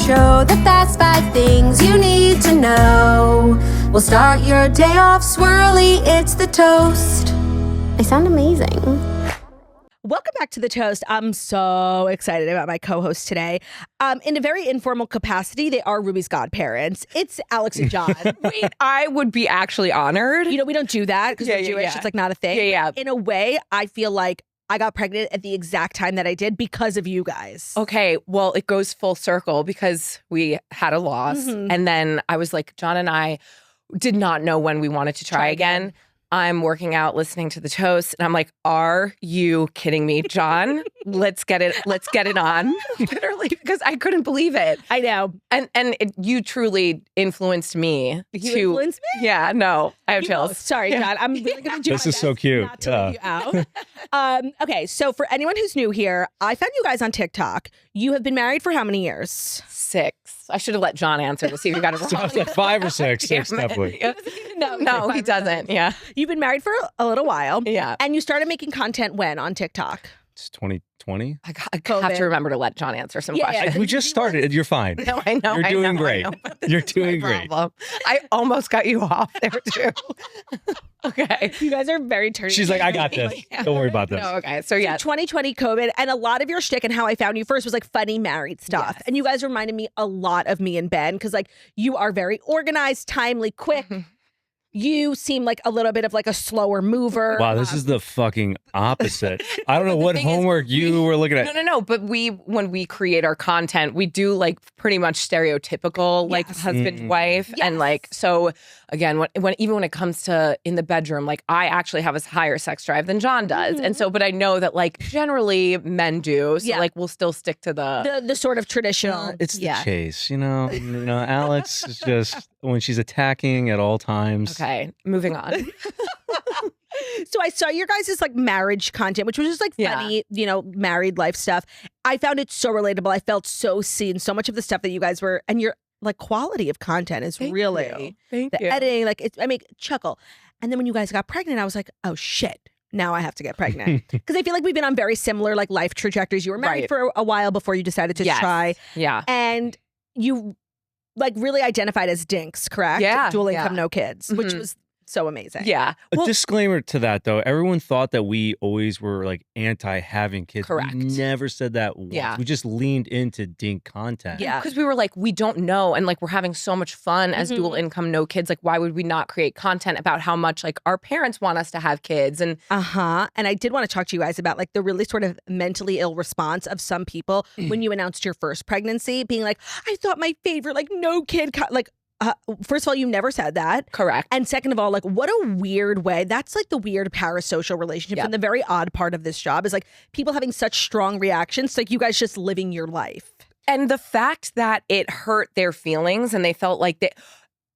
show, the fast 5 things you need to know. We'll start your day off swirly, it's the toast. They sound amazing. Welcome back to The Toast. I'm so excited about my co-host today. In a very informal capacity, they are Ruby's godparents. It's Alix and Jon. Wait, I would be actually honored. You know, we don't do that because we're Jewish. Yeah. It's like not a thing. Yeah. In a way, I feel like I got pregnant at the exact time that I did because of you guys. Okay, well, it goes full circle because we had a loss. And then I was like, Jon and I did not know when we wanted to try again. I'm working out, listening to The Toast, and I'm like, are you kidding me, Jon? Let's get it on. Literally, because I couldn't believe it. I know. And you truly influenced me. You influenced me? Yeah, no, I have chills. Sorry, Jon. I'm really going to do This my is so best cute. not to leave you out. Okay, so for anyone who's new here, I found you guys on TikTok. You have been married for how many years? 6. I should have let Jon answer to see if you got it wrong. Sounds like 5 or 6. 6 definitely. No, he doesn't. Yeah. You've been married for a little while. Yeah. And you started making content when on TikTok? It's 2020. I have to remember to let Jon answer some questions. We just started. You're fine. No, I know. You're doing great. You're doing My great. problem. I almost got you off there too. Okay. You guys are very turny. She's like, I got this. Don't worry about this. No, okay. So yeah. 2020 COVID, and a lot of your shtick and how I found you first was like funny married stuff. Yes. And you guys reminded me a lot of me and Ben because like you are very organized, timely, quick. You seem like a little bit of like a slower mover. Wow, this is the fucking opposite. I don't know what homework you were looking at. No. But when we create our content, we do like pretty much stereotypical like husband, wife. Yes. And like, so again, even when it comes to in the bedroom, like I actually have a higher sex drive than Jon does. And so, but I know that like generally men do. So like we'll still stick to the sort of traditional. It's the chase, you know. Alix is just when she's attacking at all times. Okay, moving on. So I saw your guys' like marriage content, which was just like funny, married life stuff. I found it so relatable. I felt so seen. So much of the stuff that you guys were, and your like quality of content is Thank really you. the editing. Like I make chuckle. And then when you guys got pregnant, I was like, oh shit. Now I have to get pregnant because I feel like we've been on very similar like life trajectories. You were married for a while before you decided to try. Yeah. And you like really identified as dinks, correct? Yeah. Dual income, no kids, which was so amazing. Yeah. A disclaimer to that, though. Everyone thought that we always were like anti-having kids. Correct. We never said that once. Yeah. We just leaned into dink content. Yeah. Because we were like, we don't know. And like, we're having so much fun as dual income, no kids. Like, why would we not create content about how much like our parents want us to have kids? And And I did want to talk to you guys about like the really sort of mentally ill response of some people when you announced your first pregnancy, being like, I thought my favorite, like no kid, first of all, you never said that. correct. And second of all, like what a weird way. That's like the weird parasocial relationship. And the very odd part of this job is like people having such strong reactions. Like you guys just living your life. And the fact that it hurt their feelings and they felt like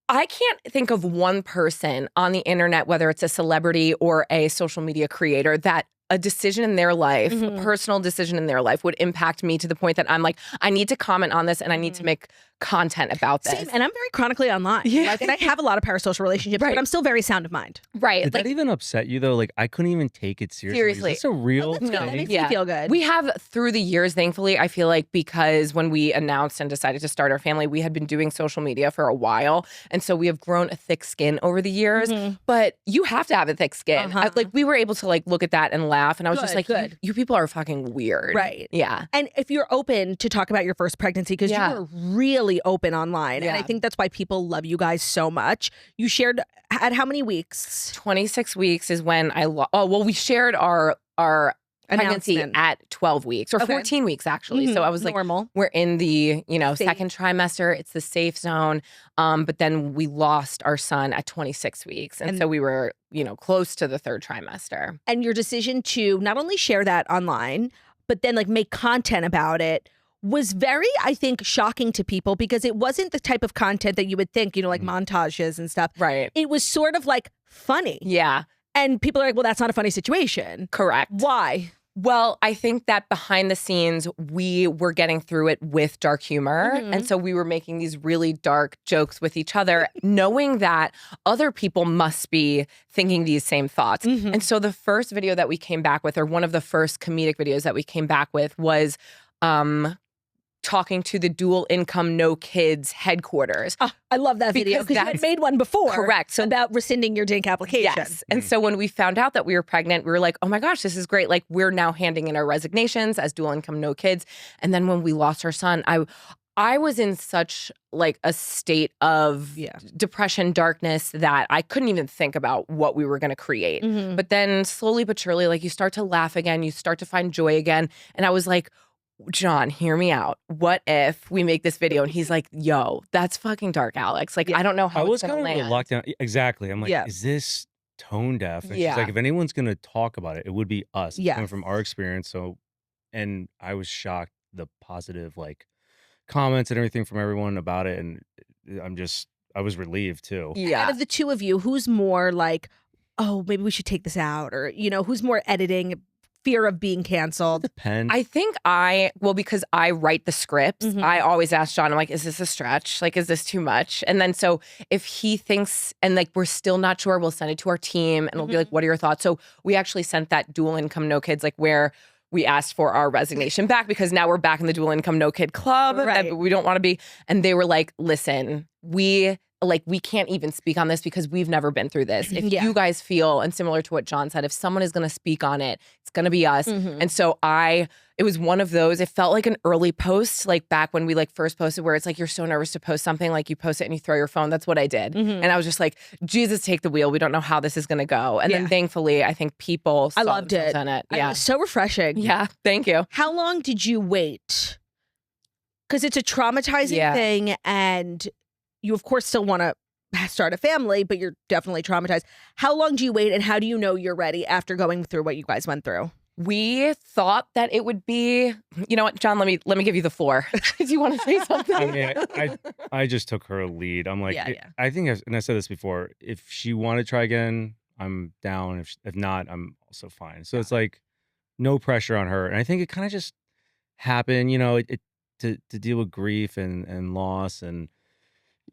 I can't think of one person on the internet, whether it's a celebrity or a social media creator, that a decision in their life, a personal decision in their life would impact me to the point that I'm like, I need to comment on this and I need to make content about this. Same. And I'm very chronically online. Yeah. Like, and I have a lot of parasocial relationships, but I'm still very sound of mind. Right. Did that even upset you, though? Like, I couldn't even take it seriously. Seriously. Is this a real No, that thing? makes me feel good. We have through the years, thankfully, I feel like because when we announced and decided to start our family, we had been doing social media for a while. And so we have grown a thick skin over the years. But you have to have a thick skin. Like we were able to like look at that and laugh. And I was just like, you people are fucking weird. Right. Yeah. And if you're open to talk about your first pregnancy, because you were really open online. And I think that's why people love you guys so much. You shared at how many weeks? 26 weeks is when we shared our pregnancy at 12 weeks or 14 weeks actually. So I was like, normal. We're in the, second trimester. It's the safe zone. But then we lost our son at 26 weeks. And so we were, close to the third trimester. And your decision to not only share that online, but then like make content about it was very, I think, shocking to people because it wasn't the type of content that you would think, like montages and stuff. Right. It was sort of like funny. Yeah. And people are like, well, that's not a funny situation. Correct. Why? Well, I think that behind the scenes, we were getting through it with dark humor. And so we were making these really dark jokes with each other, knowing that other people must be thinking these same thoughts. And so the first video that we came back with, or one of the first comedic videos that we came back with was talking to the dual income, no kids headquarters. I love that video because you had made one before. Correct. So about rescinding your DINK application. Yes. And so when we found out that we were pregnant, we were like, oh my gosh, this is great. Like we're now handing in our resignations as dual income, no kids. And then when we lost our son, I was in such like a state of depression, darkness that I couldn't even think about what we were going to create. But then slowly but surely, like you start to laugh again, you start to find joy again. And I was like, Jon, hear me out. What if we make this video? And he's like, yo, that's fucking dark, Alex. Like, I don't know how I was it's going to kind of land. reluctant. Exactly. I'm like, is this tone deaf? And she's like, if anyone's going to talk about it, it would be us. It's coming from our experience. So, and I was shocked, the positive, like, comments and everything from everyone about it. And I was relieved too. Out of the two of you, who's more like, oh, maybe we should take this out? Or, who's more editing, fear of being canceled? I think because I write the scripts, I always ask Jon, I'm like, is this a stretch? Like, is this too much? And then so if he thinks, and like, we're still not sure, we'll send it to our team and we'll be like, what are your thoughts? So we actually sent that dual income, no kids, like where we asked for our resignation back because now we're back in the dual income, no kid club. Right. We don't want to be. And they were like, listen, we can't even speak on this because we've never been through this. If you guys feel, and similar to what Jon said, if someone is going to speak on it, it's going to be us. And so it was one of those, it felt like an early post, like back when we like first posted where it's like, you're so nervous to post something, like you post it and you throw your phone. That's what I did. And I was just like, Jesus, take the wheel. We don't know how this is going to go. And then thankfully, I think people saw loved it. In it. It was so refreshing. Yeah. Thank you. How long did you wait? Because it's a traumatizing thing and you, of course, still want to start a family, but you're definitely traumatized. How long do you wait and how do you know you're ready after going through what you guys went through? We thought that it would be, you know what, Jon, let me give you the floor. Do you want to say something? I mean, I just took her lead. I'm like, I think, and I said this before, if she wanted to try again, I'm down. If not, I'm also fine. So it's like no pressure on her. And I think it kind of just happened, to deal with grief and loss. And,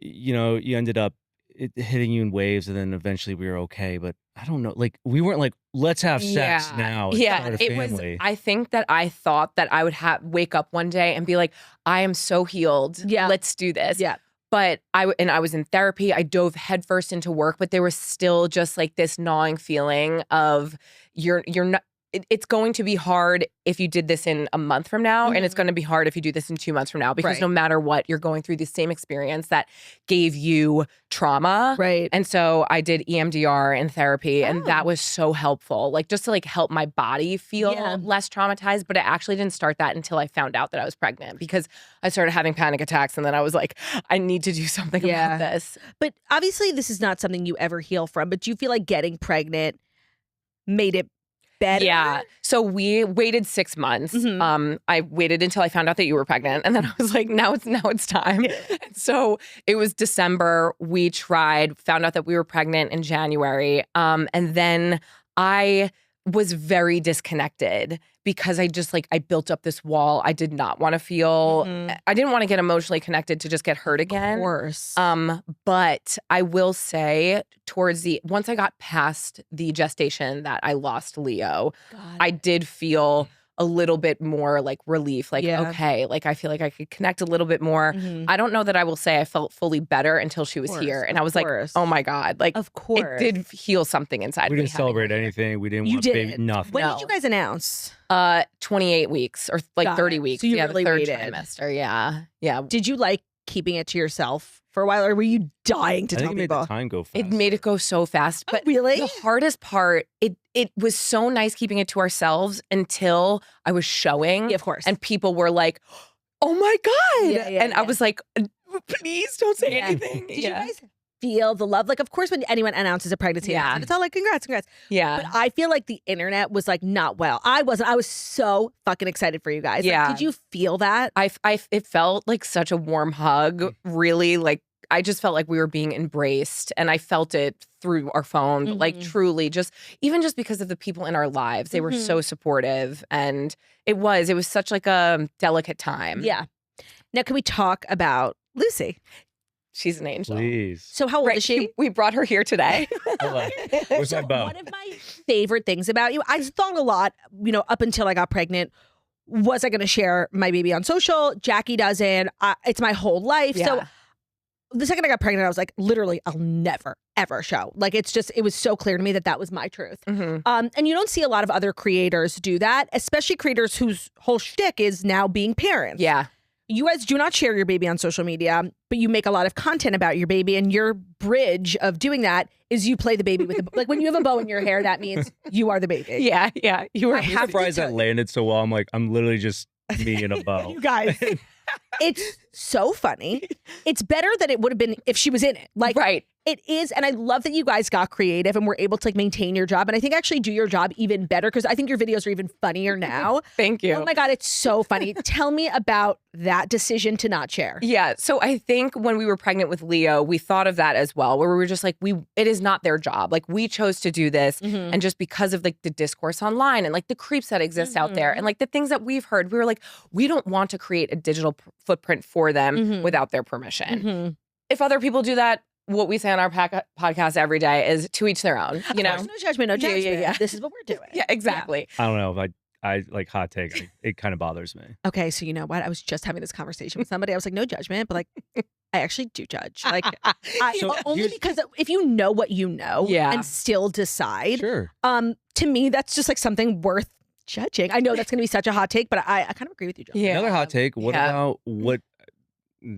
you ended up it hitting you in waves, and then eventually we were okay. But I don't know, like we weren't like, let's have sex now. It was. I think that I thought that I would wake up one day and be like, I am so healed. Yeah, let's do this. Yeah. But I was in therapy. I dove headfirst into work, but there was still just like this gnawing feeling of you're not. It's going to be hard if you did this in a month from now, and it's going to be hard if you do this in 2 months from now, because no matter what, you're going through the same experience that gave you trauma. Right. And so I did EMDR and therapy, and that was so helpful, like just to like help my body feel less traumatized. But I actually didn't start that until I found out that I was pregnant, because I started having panic attacks, and then I was like, I need to do something about this. But obviously, this is not something you ever heal from. But do you feel like getting pregnant made it better? Yeah. So we waited 6 months. I waited until I found out that you were pregnant. And then I was like, now it's time. So it was December. We tried, found out that we were pregnant in January. And then I was very disconnected because I just I built up this wall. I did not want to feel, I didn't want to get emotionally connected to just get hurt again. Of course. But I will say once I got past the gestation that I lost Leo, I did feel a little bit more like relief, okay, like I feel like I could connect a little bit more. I don't know that I will say I felt fully better until she was here. And I was like, oh my God, like, of course, it did heal something inside me. We didn't celebrate anything. We didn't want baby, nothing. When did you guys announce? 28 weeks or like 30 weeks. So you really the third waited. trimester. Yeah. Did you like keeping it to yourself for a while, or were you dying to tell people? It made the time go fast. It made it go so fast. But really? The hardest part, it was so nice keeping it to ourselves until I was showing. Yeah, of course. And people were like, oh my God. And I was like, please don't say anything. Did you guys feel the love? Like, of course, when anyone announces a pregnancy, it's all like, congrats. Yeah. But I feel like the internet was like not well. I wasn't. I was so fucking excited for you guys. Yeah. Like, did you feel that? It felt like such a warm hug. Really, like, I just felt like we were being embraced, and I felt it through our phone, like truly even just because of the people in our lives. They were so supportive, and it was such like a delicate time. Yeah. Now, can we talk about Lucy? She's an angel. Please. So how old is she? We brought her here today. Where's my bow? One of my favorite things about you, I thought a lot, up until I got pregnant. was I going to share my baby on social? Jackie doesn't. It's my whole life. Yeah. So the second I got pregnant, I was like, literally, I'll never, ever show. Like, it was so clear to me that was my truth. Mm-hmm. And you don't see a lot of other creators do that, especially creators whose whole shtick is now being parents. Yeah. You guys do not share your baby on social media, but you make a lot of content about your baby. And your bridge of doing that is you play the baby with like when you have a bow in your hair, that means you are the baby. Yeah. Yeah. You were I'm surprised that landed so well. I'm like, I'm literally just me in a bow. You guys. It's so funny. It's better than it would have been if she was in it. Like, right. It is. And I love that you guys got creative and were able to like maintain your job. And I think actually do your job even better because I think your videos are even funnier now. Thank you. Oh my God, it's so funny. Tell me about that decision to not share. Yeah. So I think when we were pregnant with Leo, we thought of that as well, where we were just like, it is not their job. Like we chose to do this. Mm-hmm. And just because of like the discourse online and like the creeps that exist out there and like the things that we've heard, we were like, we don't want to create a digital footprint for them without their permission. Mm-hmm. If other people do that, what we say on our podcast every day is to each their own, you know? No judgment, no judgment. Yeah. This is what we're doing. Yeah, exactly. I don't know if I like hot take. It kind of bothers me. Okay, so you know what? I was just having this conversation with somebody. I was like, no judgment, but like, I actually do judge. Like, only because if you know what you know and still decide, sure. To me, that's just like something worth judging. I know that's going to be such a hot take, but I kind of agree with you, Jon. Yeah. Another hot take. What about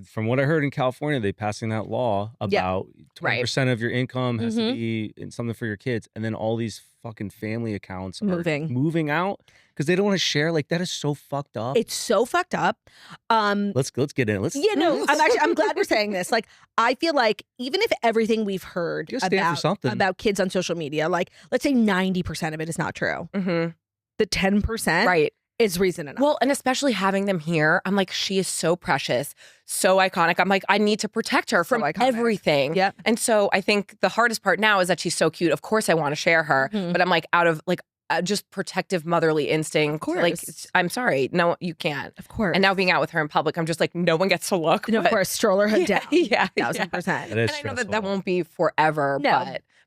from what I heard in California, they passing that law about 20% of your income has to be in something for your kids, and then all these fucking family accounts are moving out because they don't want to share. Like that is so fucked up. It's so fucked up. Let's get in it. I'm glad we're saying this. Like I feel like even if everything we've heard about kids on social media, like let's say 90% of it is not true, the 10% is reason enough. Well, and especially having them here, I'm like, she is so precious, so iconic. I'm like, I need to protect her from everything. Yeah. And so I think the hardest part now is that she's so cute. Of course I want to share her, but I'm like out of like just protective motherly instinct. Of course. Like, I'm sorry. No, you can't. Of course. And now being out with her in public, I'm just like, no one gets to look. And of course, stroller her down. Yeah. 1000%. And I know that won't be forever,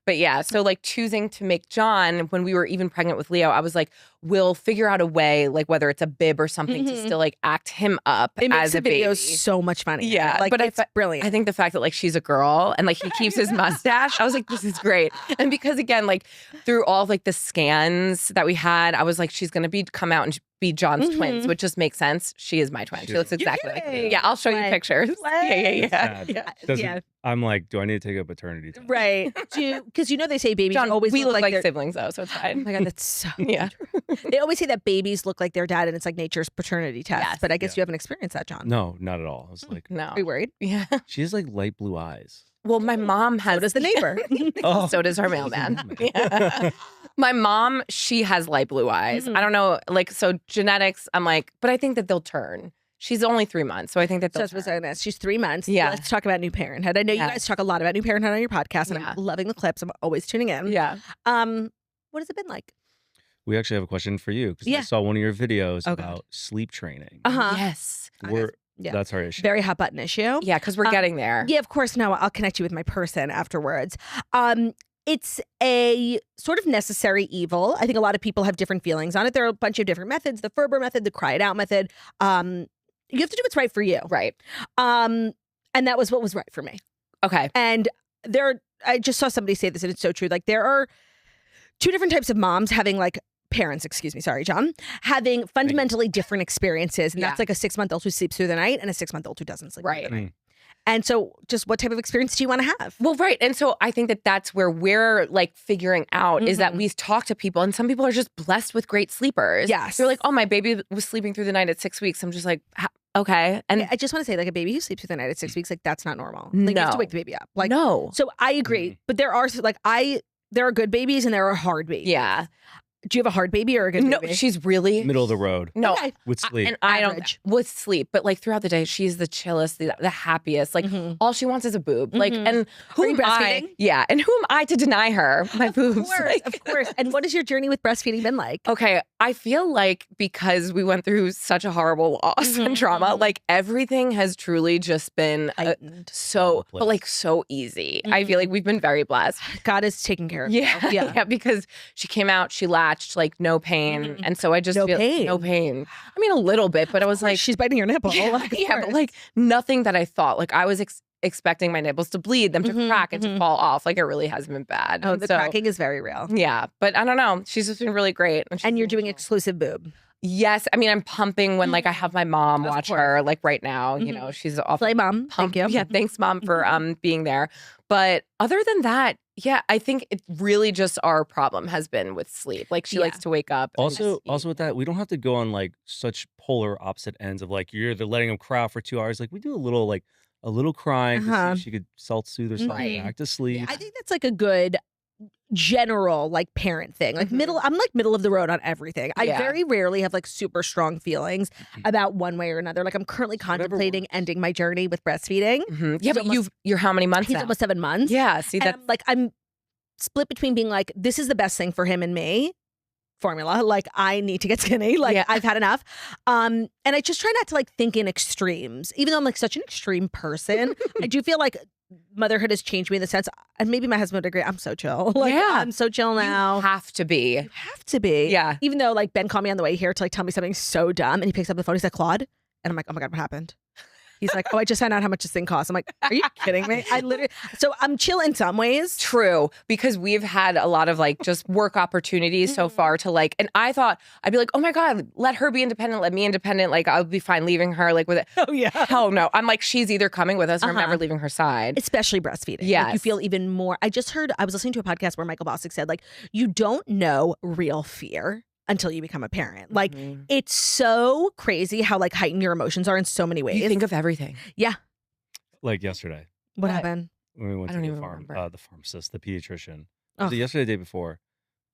but yeah, so like choosing to make Jon, when we were even pregnant with Leo, I was like, we'll figure out a way, like whether it's a bib or something to still like act him up it makes as the a baby. videos so much funnier. Yeah, like, but it's brilliant. I think the fact that like she's a girl and like he keeps his mustache, I was like, this is great. And because again, like through all of like the scans that we had, I was like, she's gonna come out and be Jon's twins, which just makes sense. She is my twin. She looks exactly like me. Yeah, I'll show you pictures. Yeah. I'm like, do I need to take a paternity test? Right. Because you know they say babies Jon, always we look like siblings though, so it's fine. Oh my God, that's so yeah. They always say that babies look like their dad and it's like nature's paternity test. Yes. But I guess you haven't experienced that, Jon. No, not at all. I was like, no. Are you worried? Yeah. She has like light blue eyes. Well, my mom has. So does the neighbor. So does her mailman. Yeah. My mom, she has light blue eyes. I don't know, like, so genetics, I'm like, but I think that they'll turn. She's only 3 months, so I think that they'll turn. She's 3 months. Yeah. Let's talk about new parenthood. I know you guys talk a lot about new parenthood on your podcast, and I'm loving the clips. I'm always tuning in. Yeah. What has it been like? We actually have a question for you because I saw one of your videos about sleep training. Yes. That's our issue. Very hot button issue. Yeah, because we're getting there. Yeah, of course. No, I'll connect you with my person afterwards. It's a sort of necessary evil. I think a lot of people have different feelings on it. There are a bunch of different methods: the Ferber method, the cry it out method. You have to do what's right for you, right? And that was what was right for me. Okay. And I just saw somebody say this, and it's so true. Like there are 2 different types of moms having parents, excuse me, sorry, Jon, having fundamentally different experiences. And that's like a 6-month-old who sleeps through the night and a 6-month-old who doesn't sleep through the night. And so just what type of experience do you want to have? Well, right. And so I think that that's where we're like figuring out is that we talk to people and some people are just blessed with great sleepers. Yes. They're like, oh, my baby was sleeping through the night at 6 weeks. I'm just like, okay. And I just want to say, like, a baby who sleeps through the night at 6 weeks, like, that's not normal. Like, you have to wake the baby up. Like, no. So I agree. But there are there are good babies and there are hard babies. Yeah. Do you have a hard baby or a good baby? No, she's really middle of the road. No, okay. With sleep. And I don't with sleep, but like throughout the day, she's the chillest, the happiest. Like all she wants is a boob. Like, and who am I? Yeah, and who am I to deny her my boobs? Of course. And what has your journey with breastfeeding been like? Okay, I feel like because we went through such a horrible loss and trauma, like everything has truly just been so easy. I feel like we've been very blessed. God is taking care of you. Yeah, because she came out, she latched. unlatched, like no pain. And so I just No feel pain. no pain. I mean, a little bit, but I was like, she's biting your nipple. but like nothing that I thought. Like I was expecting my nipples to bleed, them to crack and to fall off. Like it really hasn't been bad. Oh, And the so, cracking is very real. Yeah, but I don't know. She's just been really great. And you're doing exclusive boob. Yes, I mean I'm pumping when like I have my mom watch her like right now. You know, she's off. Slay mom. Thank you. Yeah, thanks mom for being there. But other than that, yeah, I think it really just our problem has been with sleep. Like she likes to wake up. Also with that, we don't have to go on like such polar opposite ends of like you're either letting them cry out for 2 hours. Like we do a little crying to see if she could self-soothe herself back to sleep. I think that's like a good general like parent thing. Like I'm like middle of the road on everything. I very rarely have like super strong feelings about one way or another. Like I'm currently contemplating ending my journey with breastfeeding. Yeah, but you're how many months He's now? almost 7 months. Yeah, see that I'm split between being like, this is the best thing for him and me. Formula, like I need to get skinny, like I've had enough, and I just try not to like think in extremes. Even though I'm like such an extreme person, I do feel like motherhood has changed me in the sense, and maybe my husband would agree, I'm so chill. Like I'm so chill now. You have to be. You have to be. Yeah. Even though like Ben called me on the way here to like tell me something so dumb, and he picks up the phone. He's like, Claude, and I'm like, oh my god, what happened? He's like, oh, I just found out how much this thing costs. I'm like, are you kidding me? So I'm chill in some ways. True, because we've had a lot of like just work opportunities so far to like, and I thought I'd be like, oh my God, let her be independent, let me independent. Like I'll be fine leaving her like with it. Oh yeah. Hell no. I'm like, she's either coming with us or I'm never leaving her side. Especially breastfeeding. Yes. Like you feel even more. I was listening to a podcast where Michael Bosstick said like, you don't know real fear until you become a parent. Like it's so crazy how like heightened your emotions are in so many ways. You think of everything. Yeah. Like yesterday. What happened? When we went I to don't the even farm, remember. the pharmacist, the pediatrician. Oh. Was it yesterday, the day before?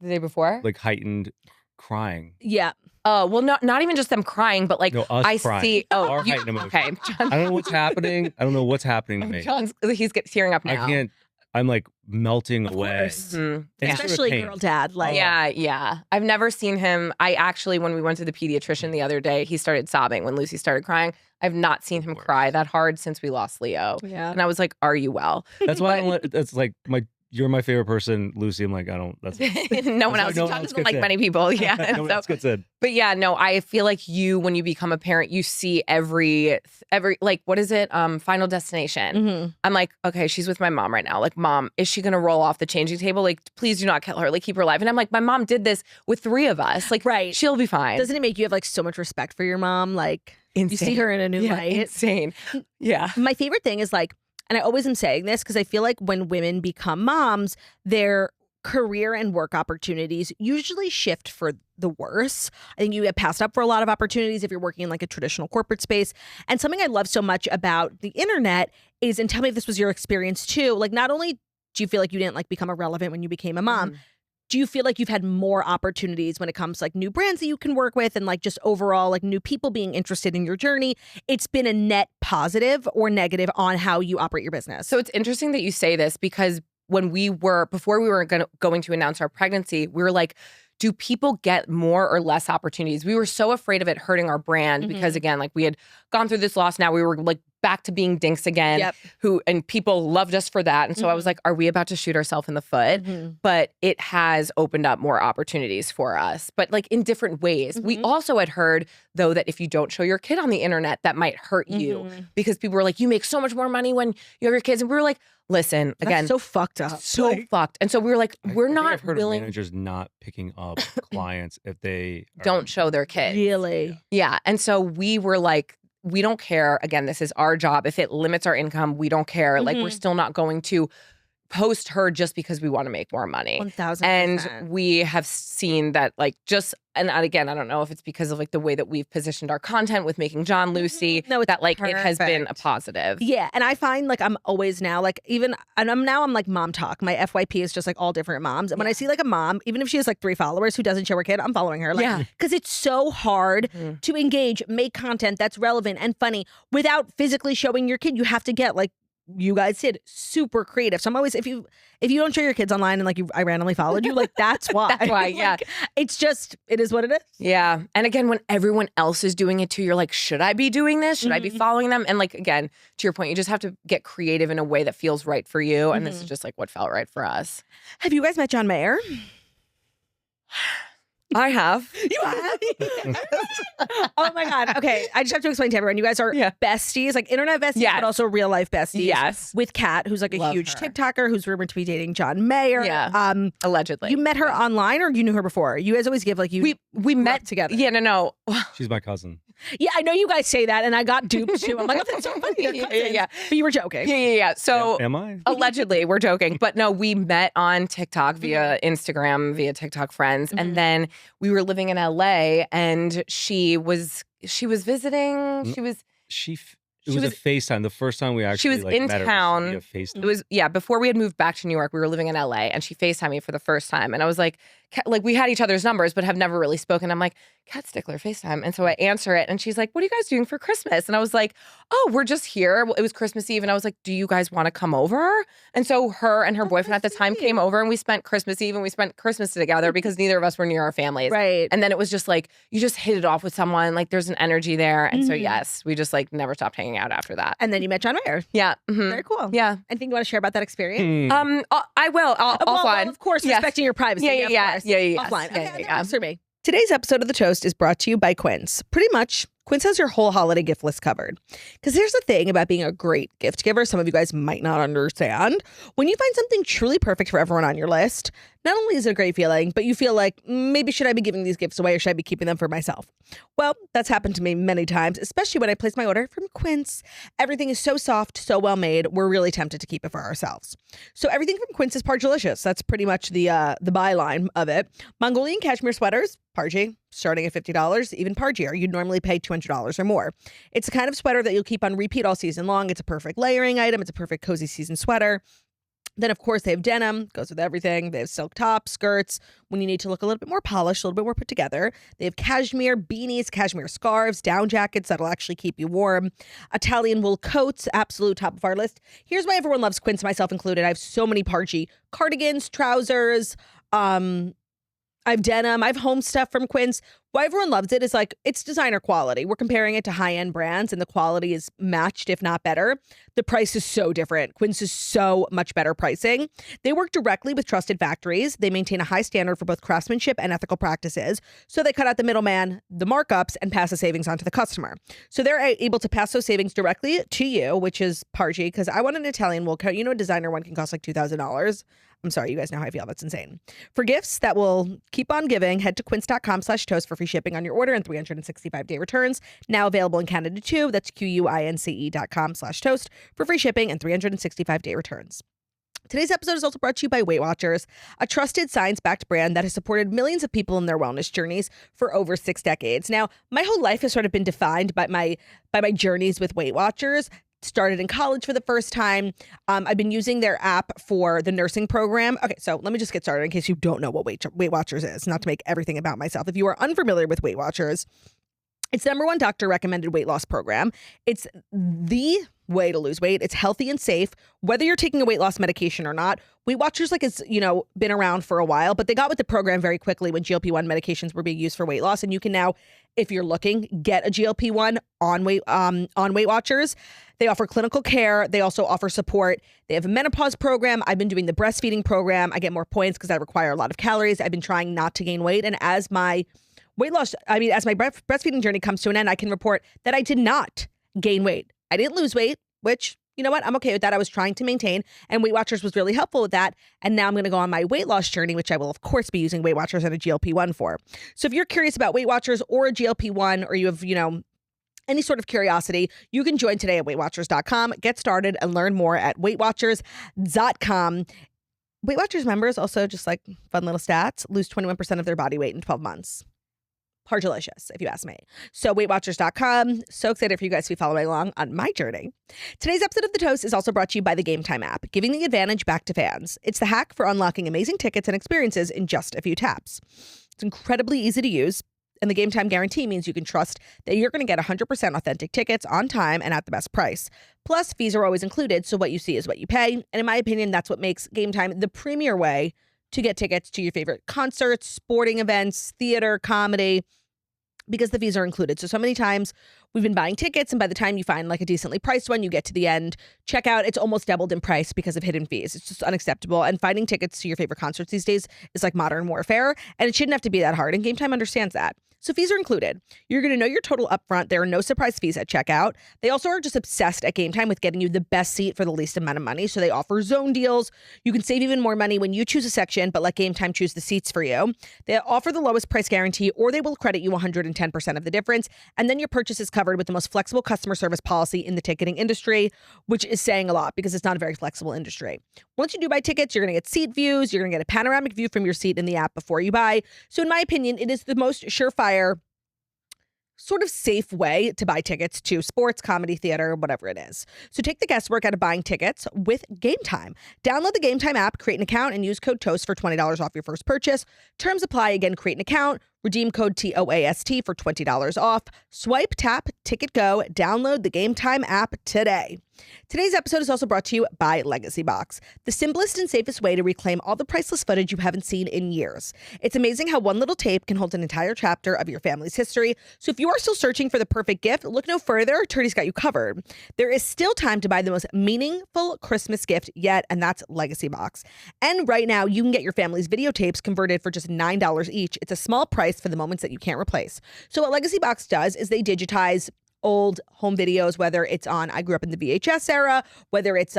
The day before? Like heightened crying. Yeah. Oh, well, not even just them crying, but like No, us I crying. see. Oh, Our heightened emotion. okay. John, I don't know what's happening. I don't know what's happening to me. He's tearing up now. I can't. I'm like melting away. course. Mhm. And Especially pain. girl dad. Like Yeah. I've never seen him. I actually, when we went to the pediatrician the other day, he started sobbing when Lucy started crying. I've not seen him cry that hard since we lost Leo. Yeah. And I was like, are you well? That's why I don't let, that's like you're my favorite person, Lucy. I'm like, I don't. That's no one else. no one John else doesn't gets like in. many people. Yeah. no And one so- else gets in. but yeah, no, I feel like when you become a parent, you see every like, what is it? Final Destination. Mhm. I'm like, okay, she's with my mom right now. Like, mom, is she going to roll off the changing table? Like, please do not kill her. Like, keep her alive. And I'm like, my mom did this with 3 of us. Like, Right. she'll be fine. Doesn't it make you have like so much respect for your mom? Like you see her in a new light. Insane. Yeah. My favorite thing is like, and I always am saying this because I feel like when women become moms, their career and work opportunities usually shift for the worse. I think you get passed up for a lot of opportunities if you're working in like a traditional corporate space. And something I love so much about the internet is, and tell me if this was your experience too, like not only do you feel like you didn't like become irrelevant when you became a mom, do you feel like you've had more opportunities when it comes to like new brands that you can work with and like just overall like new people being interested in your journey? It's been a net positive or negative on how you operate your business. So it's interesting that you say this because before we were going to announce our pregnancy, we were like, do people get more or less opportunities? We were so afraid of it hurting our brand because again, like we had gone through this loss. Now we were like back to being dinks again, and people loved us for that. And so I was like, are we about to shoot ourselves in the foot? But it has opened up more opportunities for us, but like in different ways. We also had heard though that if you don't show your kid on the internet, that might hurt you because people were like, you make so much more money when you have your kids. And we were like, listen, again, That's so fucked up. so fucked. And so we were like, we're I think not I've heard willing. of managers not picking up clients if they Don't show their kids. Really? Yeah. And so we were like, we don't care. Again, this is our job. If it limits our income, we don't care. Like, we're still not going to post her just because we want to make more money. 1000%. And we have seen that, like, and again, I don't know if it's because of like the way that we've positioned our content with making John Lucy, No, it's that like it has been a perfect. positive. Yeah, and I find like I'm always now like I'm like mom talk. My FYP is just like all different moms, and when I see like a mom, even if she has like 3 followers who doesn't show her kid, I'm following her. Like, Yeah. because it's so hard to engage, make content that's relevant and funny without physically showing your kid. You have to get like you guys did super creative. So I'm always if you don't show your kids online and like I randomly followed you, like that's why. That's why, yeah. Like, it's just it is what it is. Yeah. And again, when everyone else is doing it too, you're like, should I be doing this? Should I be following them? And like, again, to your point, you just have to get creative in a way that feels right for you. And this is just like what felt right for us. Have you guys met John Mayer? I have. You have? Oh my God. Okay. I just have to explain to everyone. You guys are besties, like internet besties, but also real life besties. Yes. With Kat, who's like a Love huge her. TikToker who's rumored to be dating John Mayer. Yeah. Allegedly. You met her online or you knew her before? You guys always give like you we met together. Yeah, no. She's my cousin. Yeah, I know you guys say that and I got duped too. I'm like, oh, that's so funny. Yeah. But you were joking. Yeah. So am I? Allegedly, we're joking. But no, we met on TikTok via Instagram, via TikTok friends. And then we were living in LA and she was visiting. It was a FaceTime. The first time we actually she was in met town. Her, it was It was before we had moved back to New York. We were living in LA, and she FaceTimed me for the first time. And I was like we had each other's numbers, but have never really spoken. I'm like, Kat Stickler, FaceTime. And so I answer it, and she's like, "What are you guys doing for Christmas?" And I was like, "Oh, we're just here." It was Christmas Eve, and I was like, "Do you guys want to come over?" And so her and her boyfriend at the time came over, and we spent Christmas Eve and we spent Christmas together because neither of us were near our families. Right. And then it was just like you just hit it off with someone. Like there's an energy there, and so yes, we just like never stopped hanging out after that. And then you met John Mayer. Yeah. Mm-hmm. Very cool. Yeah. Anything you want to share about that experience? I will. Offline. Well, of course, respecting your privacy. Yeah. Offline. Yeah. Answer me. Today's episode of The Toast is brought to you by Quince. Pretty much, Quince has your whole holiday gift list covered. Because here's the thing about being a great gift giver, some of you guys might not understand. When you find something truly perfect for everyone on your list, not only is it a great feeling, but you feel like, maybe should I be giving these gifts away or should I be keeping them for myself? Well, that's happened to me many times, especially when I place my order from Quince. Everything is so soft, so well made, we're really tempted to keep it for ourselves. So everything from Quince is Pargelicious. That's pretty much the byline of it. Mongolian cashmere sweaters, Pargy, starting at $50, even Pargier. You'd normally pay $200 or more. It's the kind of sweater that you'll keep on repeat all season long. It's a perfect layering item. It's a perfect cozy season sweater. Then, of course, they have denim, goes with everything. They have silk tops, skirts, when you need to look a little bit more polished, a little bit more put together. They have cashmere beanies, cashmere scarves, down jackets that'll actually keep you warm. Italian wool coats, absolute top of our list. Here's why everyone loves Quince, myself included. I have so many Pargy cardigans, trousers, I have denim. I have home stuff from Quince. Why everyone loves it is like it's designer quality. We're comparing it to high-end brands and the quality is matched, if not better. The price is so different. Quince is so much better pricing. They work directly with trusted factories. They maintain a high standard for both craftsmanship and ethical practices. So they cut out the middleman, the markups, and pass the savings on to the customer. So they're able to pass those savings directly to you, which is Pargy, because I want an Italian wool coat. You know, a designer one can cost like $2,000. I'm sorry, you guys know how I feel. That's insane. For gifts that will keep on giving, head to quince.com/toast for free shipping on your order and 365-day returns. Now available in Canada too. That's QUINCE.com/toast for free shipping and 365-day returns. Today's episode is also brought to you by Weight Watchers, a trusted science-backed brand that has supported millions of people in their wellness journeys for over 6 decades. Now, my whole life has sort of been defined by my journeys with Weight Watchers. Started in college for the first time. I've been using their app for the nursing program. Okay, so let me just get started in case you don't know what Weight Watchers is, not to make everything about myself. If you are unfamiliar with Weight Watchers, it's the #1 doctor recommended weight loss program. It's the way to lose weight. It's healthy and safe, whether you're taking a weight loss medication or not. Weight Watchers, like, it's, been around for a while, but they got with the program very quickly when GLP-1 medications were being used for weight loss. And you can now, if you're looking, get a GLP-1 on Weight Watchers. They offer clinical care. They also offer support. They have a menopause program. I've been doing the breastfeeding program. I get more points because I require a lot of calories. I've been trying not to gain weight. And as my breastfeeding journey comes to an end, I can report that I did not gain weight. I didn't lose weight, which, you know what? I'm okay with that. I was trying to maintain, and Weight Watchers was really helpful with that. And now I'm going to go on my weight loss journey, which I will, of course, be using Weight Watchers and a GLP-1 for. So if you're curious about Weight Watchers or a GLP-1, or you have, any sort of curiosity, you can join today at WeightWatchers.com. Get started and learn more at WeightWatchers.com. Weight Watchers members also, just like fun little stats, lose 21% of their body weight in 12 months. Pargelicious, if you ask me. So WeightWatchers.com. So excited for you guys to be following along on my journey. Today's episode of The Toast is also brought to you by the Game Time app, giving the advantage back to fans. It's the hack for unlocking amazing tickets and experiences in just a few taps. It's incredibly easy to use, and the Game Time guarantee means you can trust that you're going to get 100% authentic tickets on time and at the best price. Plus, fees are always included, so what you see is what you pay. And in my opinion, that's what makes Game Time the premier way to get tickets to your favorite concerts, sporting events, theater, comedy. because the fees are included. So many times we've been buying tickets, and by the time you find like a decently priced one, you get to the end checkout, it's almost doubled in price because of hidden fees. It's just unacceptable. And finding tickets to your favorite concerts these days is like modern warfare, and it shouldn't have to be that hard. And Game Time understands that. So fees are included. You're going to know your total upfront. There are no surprise fees at checkout. They also are just obsessed at Game Time with getting you the best seat for the least amount of money. So they offer zone deals. You can save even more money when you choose a section, but let Game Time choose the seats for you. They offer the lowest price guarantee, or they will credit you 110% of the difference. And then your purchase is covered with the most flexible customer service policy in the ticketing industry, which is saying a lot because it's not a very flexible industry. Once you do buy tickets, you're going to get seat views. You're going to get a panoramic view from your seat in the app before you buy. So in my opinion, it is the most surefire, sort of safe way to buy tickets to sports, comedy, theater, whatever it is. So take the guesswork out of buying tickets with Game Time. Download the Game Time app, create an account, and use code TOAST for $20 off your first purchase. Terms apply. Again, create an account, redeem code TOAST for $20 off. Swipe, tap, ticket, go. Download the Game Time app today. Today's episode is also brought to you by Legacy Box, the simplest and safest way to reclaim all the priceless footage you haven't seen in years. It's amazing how one little tape can hold an entire chapter of your family's history. So if you are still searching for the perfect gift, look no further. Turdy's got you covered. There is still time to buy the most meaningful Christmas gift yet, and that's Legacy Box. And right now, you can get your family's videotapes converted for just $9 each. It's a small price for the moments that you can't replace. So what Legacy Box does is they digitize old home videos, whether it's on, I grew up in the VHS era, whether it's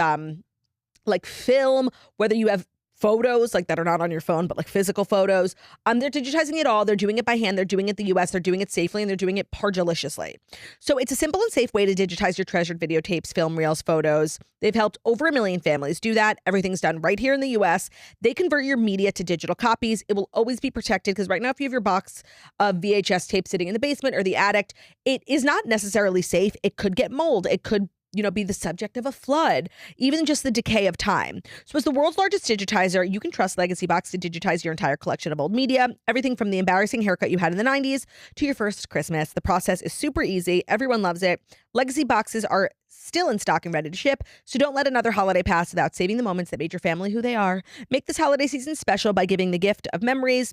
like film, whether you have photos like that are not on your phone, but like physical photos. They're digitizing it all. They're doing it by hand. They're doing it the US. They're doing it safely, and they're doing it pardeliciously. So it's a simple and safe way to digitize your treasured videotapes, film reels, photos. They've helped over 1 million families do that. Everything's done right here in the US. They convert your media to digital copies. It will always be protected because right now, if you have your box of VHS tape sitting in the basement or the attic, it is not necessarily safe. It could get mold. It could be the subject of a flood, even just the decay of time. So as the world's largest digitizer, you can trust Legacy Box to digitize your entire collection of old media, everything from the embarrassing haircut you had in the 90s to your first Christmas. The process is super easy. Everyone loves it. Legacy Boxes are still in stock and ready to ship, so don't let another holiday pass without saving the moments that made your family who they are. Make this holiday season special by giving the gift of memories.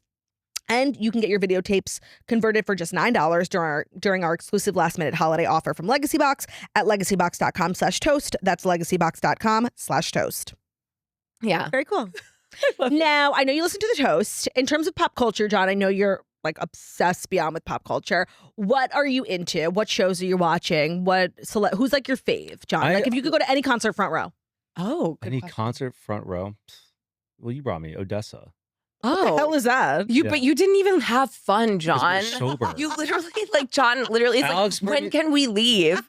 And you can get your videotapes converted for just $9 during our exclusive last-minute holiday offer from Legacy Box at legacybox.com/toast. That's legacybox.com/toast. Yeah. Very cool. Now, I know you listen to The Toast. In terms of pop culture, Jon, I know you're like obsessed beyond with pop culture. What are you into? What shows are you watching? Who's like your fave, Jon? Like if you could go to any concert front row. Oh, good any question. concert front row? Well, you brought me Odessa. What the hell is that? But you didn't even have fun, Jon. Sober. You literally, Jon literally is Alex, like, when can we leave?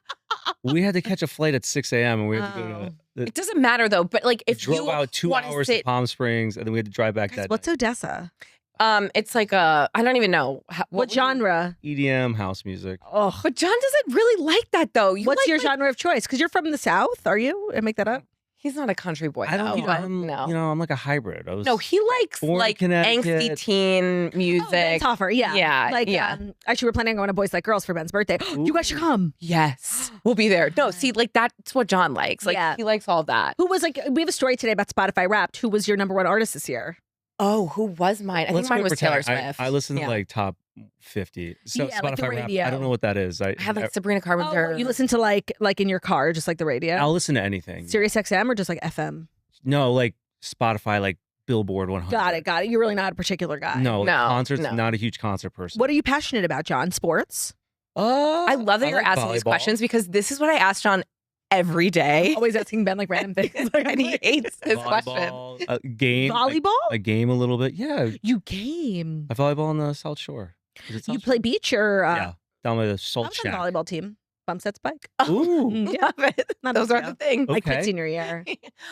We had to catch a flight at 6 a.m. and we had to go to. It doesn't matter though, but like if drove you out 2 hours to Palm Springs, and then we had to drive back that What's day. Odessa? It's like I don't even know. What genre? EDM, house music. Oh, But Jon doesn't really like that though. what's your genre of choice? Because you're from the South, are you? I make that up. He's not a country boy. I don't. though. I'm like a hybrid. No, he likes born in like Connecticut. angsty teen music. Oh, Ben Toffer, yeah. Yeah, Like, yeah. Actually, we're planning on going to Boys Like Girls for Ben's birthday. You guys should come. Yes, we'll be there. No, see, like that's what Jon likes. Like Yeah. he likes all that. Who was like, we have a story today about Spotify Wrapped. Who was your number one artist this year? Oh, who was mine? I think mine was Taylor Swift. I listen to Yeah. like top 50. So Yeah, like the Spotify Rap, radio. I don't know what that is. I had like Sabrina Carpenter. You listen to like in your car, just like the radio? I'll listen to anything. Sirius XM or just like FM? No, like Spotify, like Billboard 100. Got it. You're really not a particular guy. No, like No, concerts. no. Not a huge concert person. What are you passionate about, Jon? Sports? I love that I you're like asking these volleyball. questions because this is what I ask Jon every day. Always asking Ben like random things. And he hates this question. Volleyball, game. Volleyball? A game a little bit. Yeah. You game. I volleyball on the South Shore. Is it South You Shore? play beach or? Yeah. Down by the I Salt was on the Shack. volleyball team. Bump set spike. Ooh. Yeah. Love it. Not Those a are big the deal. things. I quit Okay. senior year.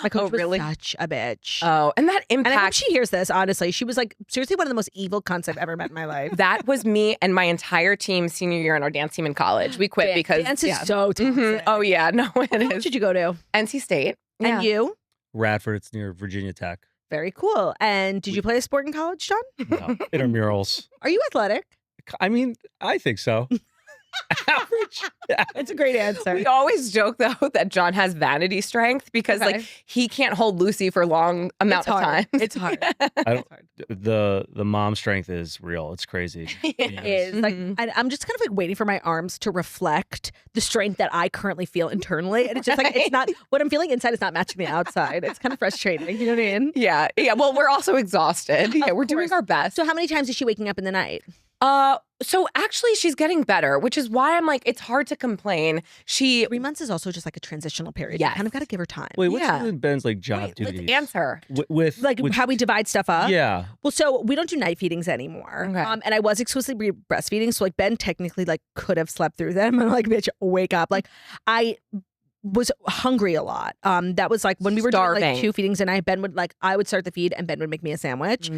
My coach Oh, really? was such a bitch. Oh, and that and I hope impact. she hears this, honestly. She was like, seriously, one of the most evil cunts I've ever met in my life. That was me and my entire team senior year in our dance team in college. We quit because Dance is yeah. so toxic. Mhm. Oh yeah, no, it What is. did you go to? NC State. Yeah. And you? Radford. It's near Virginia Tech. Very cool. And did you play a sport in college, Jon? No. Intramurals. Are you athletic? I mean, I think so. Average. It's a great answer. We always joke though that Jon has vanity strength because like he can't hold Lucy for long amount of time. It's hard. The mom strength is real. It's crazy. It is. Like, I'm just kind of like waiting for my arms to reflect the strength that I currently feel internally. And it's just like, it's not, what I'm feeling inside is not matching the outside. It's kind of frustrating. You know what I mean? Yeah. Well, we're also exhausted. Yeah, we're doing our best. So how many times is she waking up in the night? So actually she's getting better, which is why I'm like, it's hard to complain. 3 months is also just like a transitional period. Yes. You kind of got to give her time. Wait, what's Ben's like job duties? Let's answer. With how we divide stuff up? Yeah. Well, so we don't do night feedings anymore. Okay. And I was exclusively breastfeeding. So like Ben technically like could have slept through them. And like, bitch, wake up. Like I was hungry a lot. That was like when we were doing like 2 feedings a night, I would start the feed and Ben would make me a sandwich.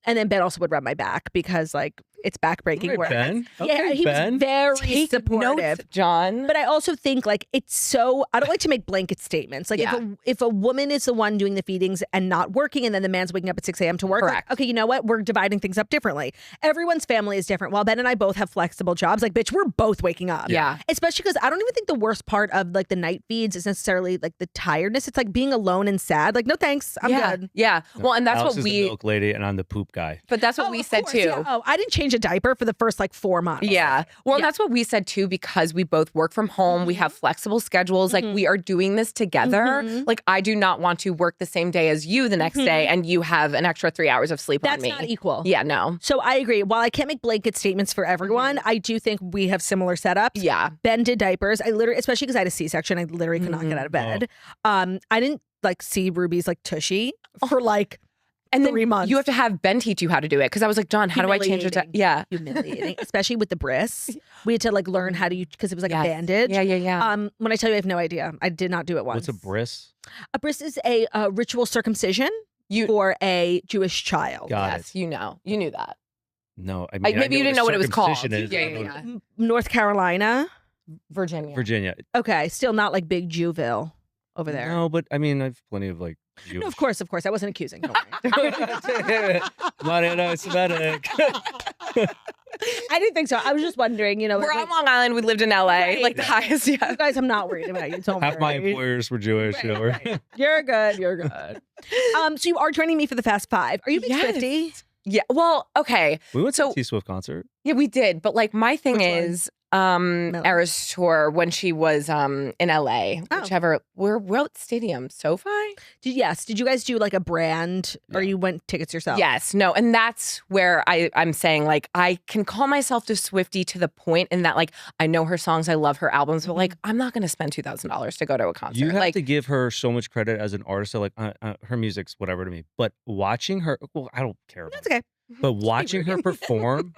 And then Ben also would rub my back because like it's backbreaking work. Ben? Yeah, he was very supportive. Notes, Jon. But I also think like it's so, I don't like to make blanket statements. Like if a woman is the one doing the feedings and not working and then the man's waking up at 6 a.m. to work, correct. Like, okay, you know what? We're dividing things up differently. Everyone's family is different. While Ben and I both have flexible jobs, like bitch, we're both waking up. Yeah. Especially because I don't even think the worst part of like the night feeds is necessarily like the tiredness. It's like being alone and sad. Like, no thanks. I'm good. Yeah. Well, and that's Alex what is the milk lady and I'm the poop guy. But that's what we said too. Yeah. Oh, I didn't change a diaper for the first like 4 months. Yeah. Well, and that's what we said too, because we both work from home. We have flexible schedules. Like we are doing this together. Like I do not want to work the same day as you the next day and you have an extra 3 hours of sleep on me. That's not equal. Yeah, no. So I agree. While I can't make blanket statements for everyone, I do think we have similar setups. Yeah. Ben did diapers. I literally, especially because I had a C-section, I literally could not get out of bed. I didn't like see Ruby's like tushy for like and 3 months. You have to have Ben teach you how to do it. Because I was like, Jon, how do I change it? Yeah. Humiliating. Especially with the bris. We had to like learn how to use, because it was like a bandage. Yeah. When I tell you I have no idea, I did not do it once. What's a bris? A bris is a ritual circumcision for a Jewish child. Got it. You knew that. No, I mean, like maybe you didn't know what it was called. Yeah. North Carolina. Virginia. Okay, still not like big Jewville over there. No, but I mean, I've plenty of like Jewish. No, of course. I wasn't accusing. Don't worry. Not anti-Semitic. I didn't think so. I was just wondering, you know. We're on Long Island. We lived in LA. Right. Like the highest. Yeah. You guys, I'm not worried about you. Don't Half worry. my employers were Jewish. Right, you know. right. You're good. You're good. So you are joining me for the Fast Five. Are you a big Swiftie? Yeah. Well, okay. We went to a T-Swift concert. Yeah, we did. But like my thing is Eras tour when she was in LA. Whichever. What stadium? SoFi? Did you guys do like a brand or you went tickets yourself? Yes. No. And that's where I'm saying like I can call myself a Swiftie to the point in that like I know her songs, I love her albums, but like I'm not going to spend $2,000 to go to a concert. You have to give her so much credit as an artist. So like her music's whatever to me, but watching her, well, I don't care. That's okay. But watching her perform,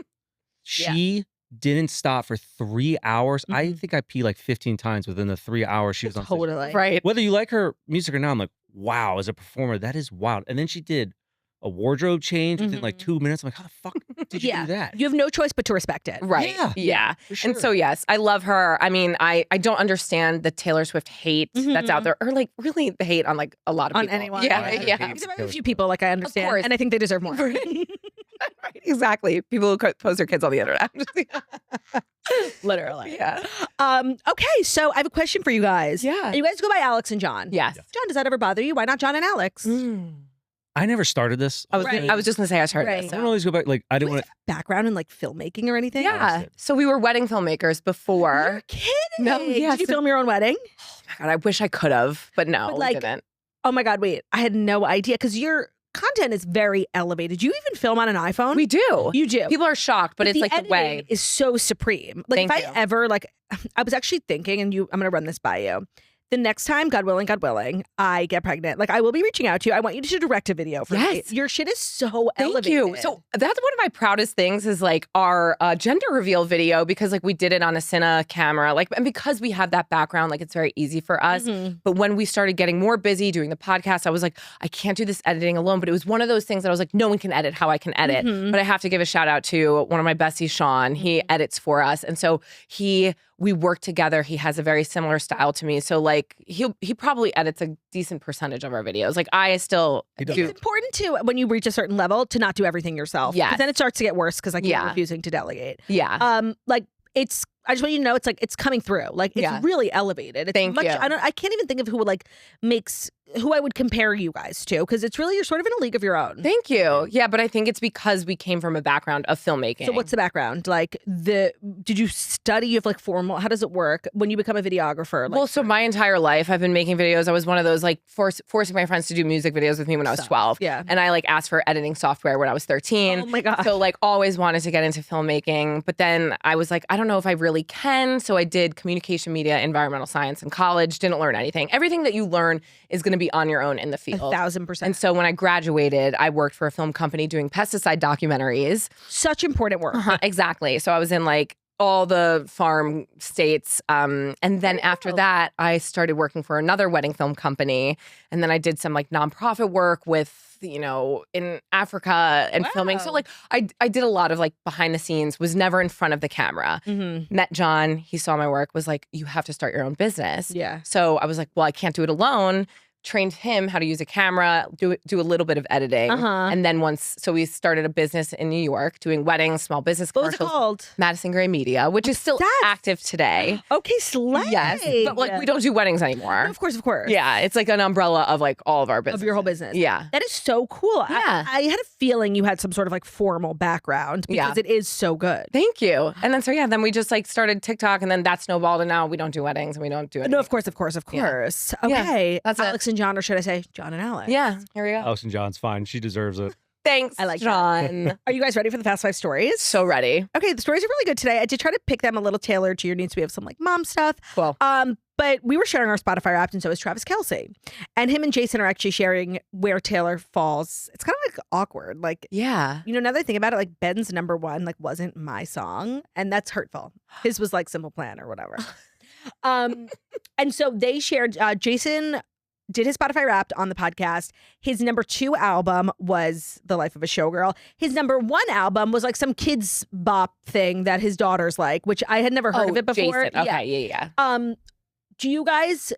she didn't stop for 3 hours. I think I peed like 15 times within the 3 hours she was on stage. Totally. Right. Whether you like her music or not, I'm like, wow, as a performer, that is wild. And then she did a wardrobe change within like 2 minutes. I'm like, how the fuck did you do that? You have no choice but to respect it. Right. Yeah. For sure. And so, yes, I love her. I mean, I don't understand the Taylor Swift hate that's out there, or like really the hate on like a lot of people. On anyone. Yeah. Except for a few people, like I understand. course. And I think they deserve more. Right, exactly. People who post their kids on the internet. Literally. Yeah. Okay, so I have a question for you guys. Yeah. You guys go by Alix and Jon. Yes. Jon, does that ever bother you? Why not Jon and Alex? I never started this. I was just gonna say I started Right. this. I don't always go back. Like, I didn't want to. Background in like filmmaking or anything? Yeah. So we were wedding filmmakers before. You're kidding. No, yeah, Did you film your own wedding? Oh my God, I wish I could have, but no, But, like, we didn't. Oh my God, wait. I had no idea because your content is very elevated. Do you even film on an iPhone? We do. You do. People are shocked, but it's like the way. editing is so supreme. Like Thank if you. I ever like, I was actually thinking, and I'm gonna run this by you. The next time, God willing, I get pregnant, like I will be reaching out to you. I want you to direct a video for me. Your shit is so elevated. Thank you. So that's one of my proudest things is like our gender reveal video, because like we did it on a Cine camera, like, and because we have that background, like it's very easy for us. But when we started getting more busy doing the podcast, I was like, I can't do this editing alone. But it was one of those things that I was like, no one can edit how I can edit. But I have to give a shout out to one of my besties, Sean. He edits for us. And so we work together. He has a very similar style to me. So like he probably edits a decent percentage of our videos. Like I still do. It's important to, when you reach a certain level, to not do everything yourself. Yes. Because then it starts to get worse because like you're refusing to delegate. Yeah. Like it's I just want you to know it's coming through. Like it's really elevated. It's Thank you. I can't even think of who who I would compare you guys to, because it's really, you're sort of in a league of your own. Thank you. Yeah, but I think it's because we came from a background of filmmaking. So what's the background? Like did you study? You have like formal, how does it work when you become a videographer? Like, well, so my entire life I've been making videos. I was one of those like forcing my friends to do music videos with me when I was 12. Yeah. And I like asked for editing software when I was 13. Oh my God. So like always wanted to get into filmmaking. But then I was like, I don't know if I really can. So I did communication media, environmental science in college, didn't learn anything. Everything that you learn is going to be on your own in the field. 1,000%. And so when I graduated, I worked for a film company doing pesticide documentaries. Such important work. Exactly. So I was in like all the farm states. And then after that, I started working for another wedding film company. And then I did some like nonprofit work with, in Africa and filming. So like I did a lot of like behind the scenes, was never in front of the camera. Met Jon, he saw my work, was like, you have to start your own business. Yeah. So I was like, well, I can't do it alone. Trained him how to use a camera, do a little bit of editing. And then so we started a business in New York doing weddings, small business commercials. What was it called? Madison Gray Media, which is still active today. Okay, slay. Yes, but like we don't do weddings anymore. No, of course. Yeah, it's like an umbrella of like all of our business. Of your whole business. Yeah. That is so cool. Yeah. I had a feeling you had some sort of like formal background because it is so good. Thank you. And then then we just like started TikTok, and then that snowballed, and now we don't do weddings and we don't do it. No, of course. Yeah. Okay. That's Alex and Jon, or should I say Jon and Alex? Yeah, here we go. Alex and Jon's fine. She deserves it. Thanks, I like Jon. Are you guys ready for the Fast 5 stories? So ready. Okay, the stories are really good today. I did try to pick them a little tailored to your needs. We have some like mom stuff. Cool. But we were sharing our Spotify Wrapped, and so is Travis Kelce. And him and Jason are actually sharing where Taylor falls. It's kind of like awkward. Like, Yeah. now that I think about it, like Ben's number one like wasn't my song, and that's hurtful. His was like Simple Plan or whatever. And so they shared, Jason did his Spotify Wrapped on the podcast. His number 2 album was The Life of a Showgirl. His number 1 album was like some kids bop thing that his daughters like, which I had never heard of it before. Jason. Okay, yeah. Do you guys,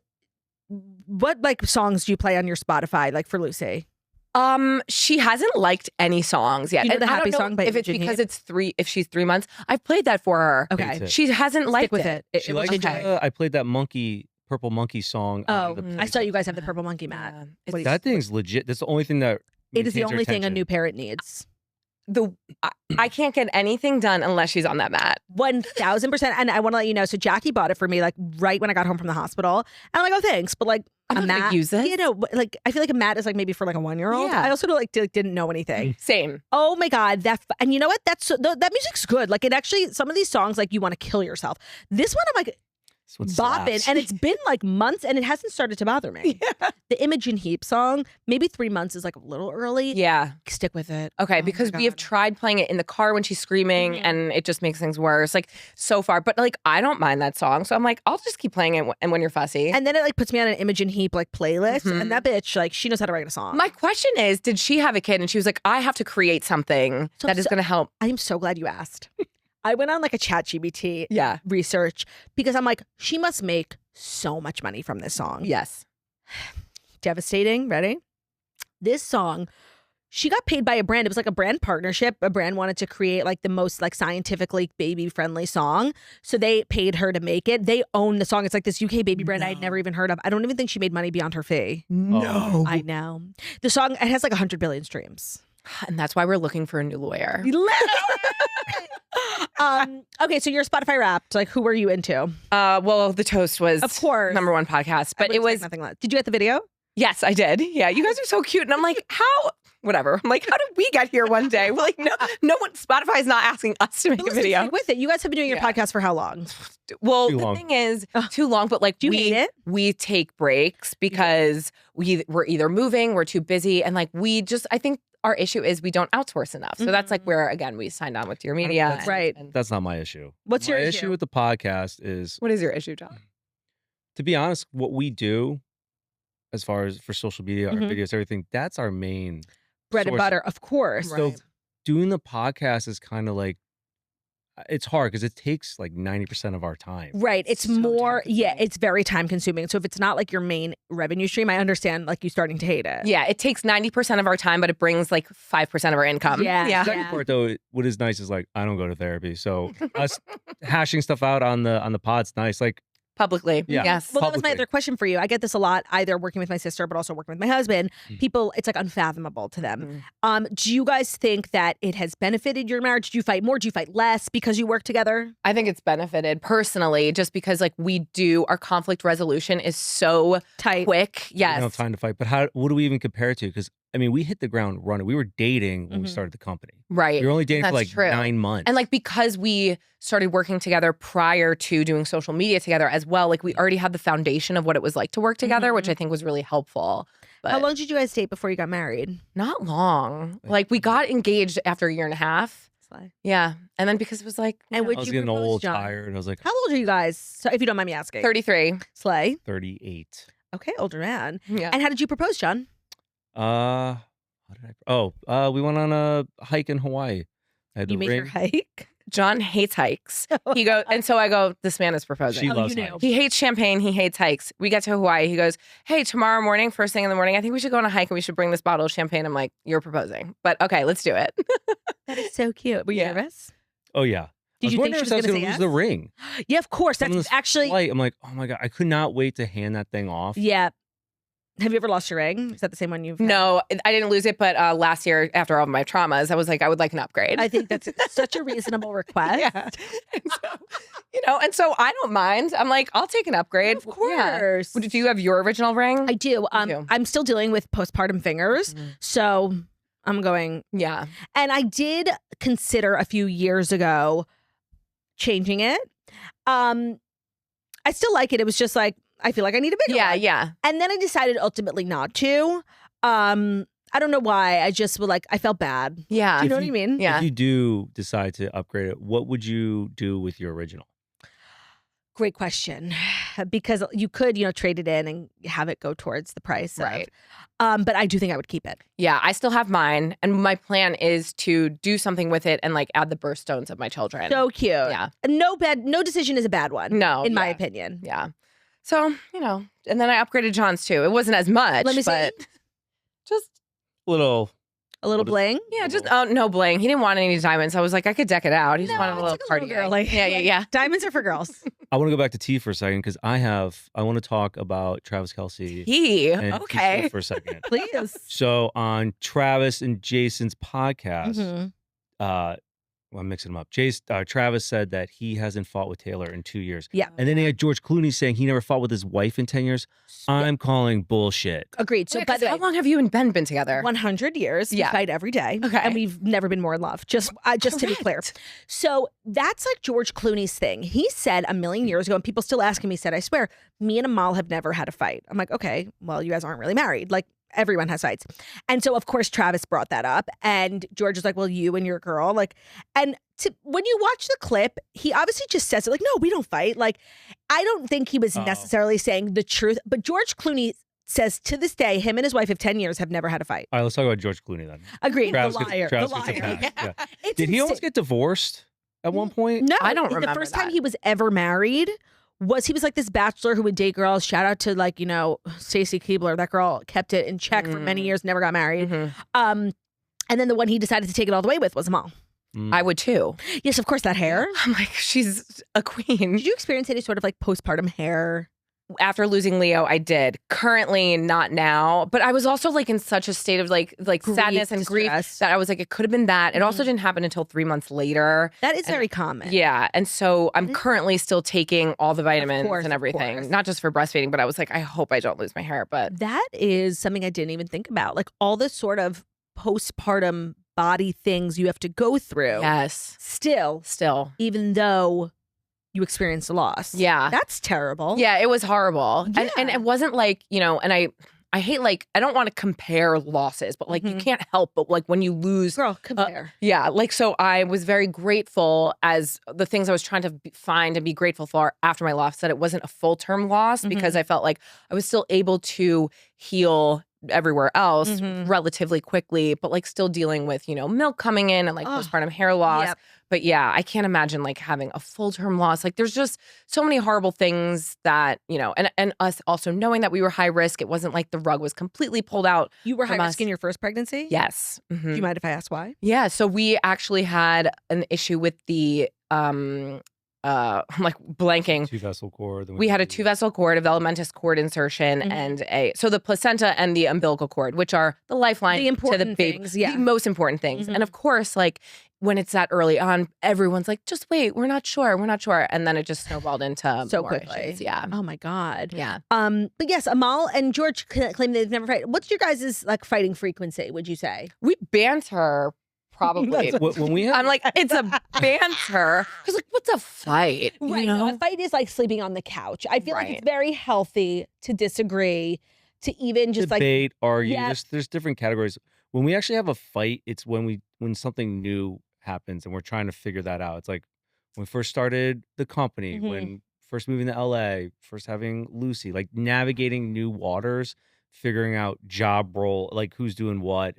what like songs do you play on your Spotify, like for Lucy? She hasn't liked any songs yet. You know the And I Happy don't know song by if it's Imogen because Heap? if she's 3 months. I've played that for her. Okay. She hasn't liked Stick with it. She likes I played that Purple Monkey song. I saw you guys have the Purple Monkey mat. Yeah. That thing's legit. That's the only thing that It is the maintains her only thing a attention. new parent needs. I can't get anything done unless she's on that mat. 1,000%. And I want to let you know. So Jackie bought it for me like right when I got home from the hospital. And I'm like, oh, thanks. But like I'm a not gonna mat, use this. like I feel like a mat is like maybe for like a 1-year-old. Yeah. I also didn't know anything. Same. Oh my God. And you know what? That music's good. Like it actually, some of these songs, like you want to kill yourself. This one, I'm like, This one bopping, slaps. and it's been like months, and it hasn't started to bother me. Yeah. The Imogen Heap song, maybe 3 months is like a little early. Yeah. Stick with it. Okay, Oh because my we have God. tried playing it in the car when she's screaming, and it just makes things worse. Like so far, but like I don't mind that song, so I'm like, I'll just keep playing it. And when you're fussy, And then it like puts me on an Imogen Heap like playlist, and that bitch like she knows how to write a song. my question is, did she have a kid? And she was like, I have to create something So- that is going to help. I am so glad you asked. I went on like a ChatGPT Yeah. research because I'm like, she must make so much money from this song. Yes. Devastating. Ready? This song, she got paid by a brand. It was like a brand partnership. A brand wanted to create like the most like scientifically baby friendly song. So they paid her to make it. They own the song. It's like this UK baby brand I had never even heard of. I don't even think she made money beyond her fee. No. I know. The song, it has like 100 billion streams. And that's why we're looking for a new lawyer. Okay, so your Spotify Wrapped. Like, who were you into? Well, The Toast was Of course. number 1 podcast, but it was nothing less. Did you get the video? yes, I did. Yeah, you guys are so cute, and I'm like, how? Whatever. I'm like, how did we get here one day? We're like, no one. Spotify's not asking us to make a Listen, video. stick with it. You guys have been doing your podcast for how long? Well, Too the long. thing is, too long. But like, Do you hate it? We take breaks because we're either moving, we're too busy, and like I think our issue is we don't outsource enough. So that's like where again we signed on with your media. That's- right. That's not my issue. What's your my issue? with the podcast is, What is your issue, Jon? to be honest, what we do as far as for social media, our videos, everything, that's our main Bread and source. butter, of course. So doing the podcast is kind of like, it's hard because it takes like 90% of our time. Right. It's So more, time-consuming. it's very time consuming. So if it's not like your main revenue stream, I understand like you starting to hate it. Yeah, it takes 90% of our time, but it brings like 5% of our income. Yeah. The second part though, what is nice is like I don't go to therapy, so us hashing stuff out on the pod's nice. Like Publicly. Yeah. Yes. Well, that was my Publicly. other question for you. I get this a lot, either working with my sister, but also working with my husband. People, it's like unfathomable to them. Do you guys think that it has benefited your marriage? Do you fight more? Do you fight less because you work together? I think it's benefited personally just because like our conflict resolution is so Tight. quick. we don't have Yes. time to fight. But what do we even compare it to? Because I mean, we hit the ground running. We were dating when we started the company. Right. We were only dating for That's like true. 9 months. And like because we started working together prior to doing social media together as well, like we already had the foundation of what it was like to work together, which I think was really helpful. But How long did you guys date before you got married? not long. Like we got engaged after a year and a half. Yeah. And then because it was like And I would was you getting propose, old, John? tired. I was like How old are you guys? So if you don't mind me asking. 33. Slay. 38. Okay, older man. Yeah. And how did you propose, John? How did we went on a hike in Hawaii. I had You the make your ring. hike? John hates hikes. He goes, and so I go, this man is proposing. She Oh, loves you knew. hikes. He hates champagne. He hates hikes. We get to Hawaii. He goes, hey, tomorrow morning, first thing in the morning, I think we should go on a hike and we should bring this bottle of champagne. I'm like, you're proposing. But okay, let's do it. That is so cute. Were you Yeah. nervous? Oh yeah. Did you I was think she was nervous I gonna say lose yes? the ring. Yeah, of course. On That's this actually, flight, I'm like, oh my God, I could not wait to hand that thing off. yeah. Have you ever lost your ring? Is that the same one you've had? No, I didn't lose it. But last year, after all of my traumas, I was like, I would like an upgrade. I think that's such a reasonable request. yeah. And so I don't mind. I'm like, I'll take an upgrade. Of course. Yeah. Do you have your original ring? I do. do. I'm still dealing with postpartum fingers. So I'm going, Yeah. and I did consider a few years ago changing it. I still like it. It was just like, I feel like I need a bigger Yeah. one. Yeah. And then I decided ultimately not to. I don't know why. I just was like, I felt bad. Yeah. Do you know what I mean? Yeah. If you do decide to upgrade it, what would you do with your original? Great question. Because you could, trade it in and have it go towards the price. Right. But I do think I would keep it. Yeah, I still have mine, and my plan is to do something with it and like add the birthstones of my children. So cute. Yeah. No decision is a bad one. No, In my yeah. opinion. Yeah. So, and then I upgraded John's too. It wasn't as much. Let me see. but just Little. A little bling. yeah, just no bling. He didn't want any diamonds. I was like, I could deck it out. He just wanted a it's little like a party. little girly. Yeah. Diamonds are for girls. I want to go back to tea for a second because I want to talk about Travis Kelce. He and okay. Keisha for a second. Please. So on Travis and Jason's podcast, Mhm. I'm mixing them up. Travis said that he hasn't fought with Taylor in 2 years. Yeah. And then they had George Clooney saying he never fought with his wife in 10 years. I'm calling bullshit. Agreed. So, Yeah, by 'cause the way, how long have you and Ben been together? 100 years. Yeah. We fight every day. Okay. And we've never been more in love. Just to be clear. So that's like George Clooney's thing. He said a million years ago, and people still asking me, said, I swear, me and Amal have never had a fight. I'm like, okay, well, you guys aren't really married. Like, everyone has fights. And so, of course, Travis brought that up. And George is like, well, you and your girl. Like, and when you watch the clip, he obviously just says it like, no, we don't fight. Like, I don't think he was necessarily saying the truth. But George Clooney says to this day, him and his wife of 10 years have never had a fight. All right, let's talk about George Clooney then. Agreed. Travis the gets- liar. Travis the gets a liar. pass, yeah. It's Did he almost insane. get divorced at one point? No, I don't The remember first time that. he was ever married was he was like this bachelor who would date girls. Shout out to Stacy Keebler. That girl kept it in check for many years, never got married. Mhm. And then the one he decided to take it all the way with was Amal. I would too. Yes, of course, that hair. I'm like, she's a queen. Did you experience any sort of like postpartum hair? After losing Leo, I did. Currently, not now. But I was also like in such a state of like Grief, sadness and grief distress. that I was like, it could have been that. It also didn't happen until 3 months later. That is very common. Yeah. And so I'm currently still taking all the vitamins course, and of everything, course. not just for breastfeeding, but I was like, I hope I don't lose my hair. But That is something I didn't even think about. Like all the sort of postpartum body things you have to go through. yes, Still, even though you experienced a loss. Yeah. That's terrible. yeah, it was horrible. And Yeah. it wasn't like, and I hate I don't want to compare losses, but you can't help but when you lose. Girl, compare. Yeah, so I was very grateful as the things I was trying to find and be grateful for after my loss, that it wasn't a full-term loss because I felt like I was still able to heal everywhere else relatively quickly, but still dealing with, milk coming in and postpartum hair loss. Yep. But yeah, I can't imagine like having a full-term loss. Like there's just so many horrible things that, you know, and us also knowing that we were high risk. It wasn't like the rug was completely pulled out. You were high from risk us. in your first pregnancy? Yes. Do you mind if I ask why? Yeah. So we actually had an issue with the I'm like blanking. 2-vessel cord. We had a 2-vessel cord, a velamentous cord insertion, and so the placenta and the umbilical cord, which are the lifeline The important to the baby, things, yeah. the most important things. And of course, like when it's that early on, everyone's like, just wait, we're not sure, and then it just snowballed into So more quickly. issues. Yeah. Oh my God. Yeah. But yes, Amal and George claim they've never fight. What's your guys' like fighting frequency, would you say? We banter probably. When we have, I'm like, it's a banter. Because like, what's a fight? Right. You No, know? a fight is like sleeping on the couch. I feel like Right. it's very healthy to disagree, to even just debate, argue. Yeah. There's different categories. When we actually have a fight, it's when something new happens and we're trying to figure that out. It's like when we first started the company, when first moving to LA, first having Lucy, like navigating new waters, figuring out job role, like who's doing what,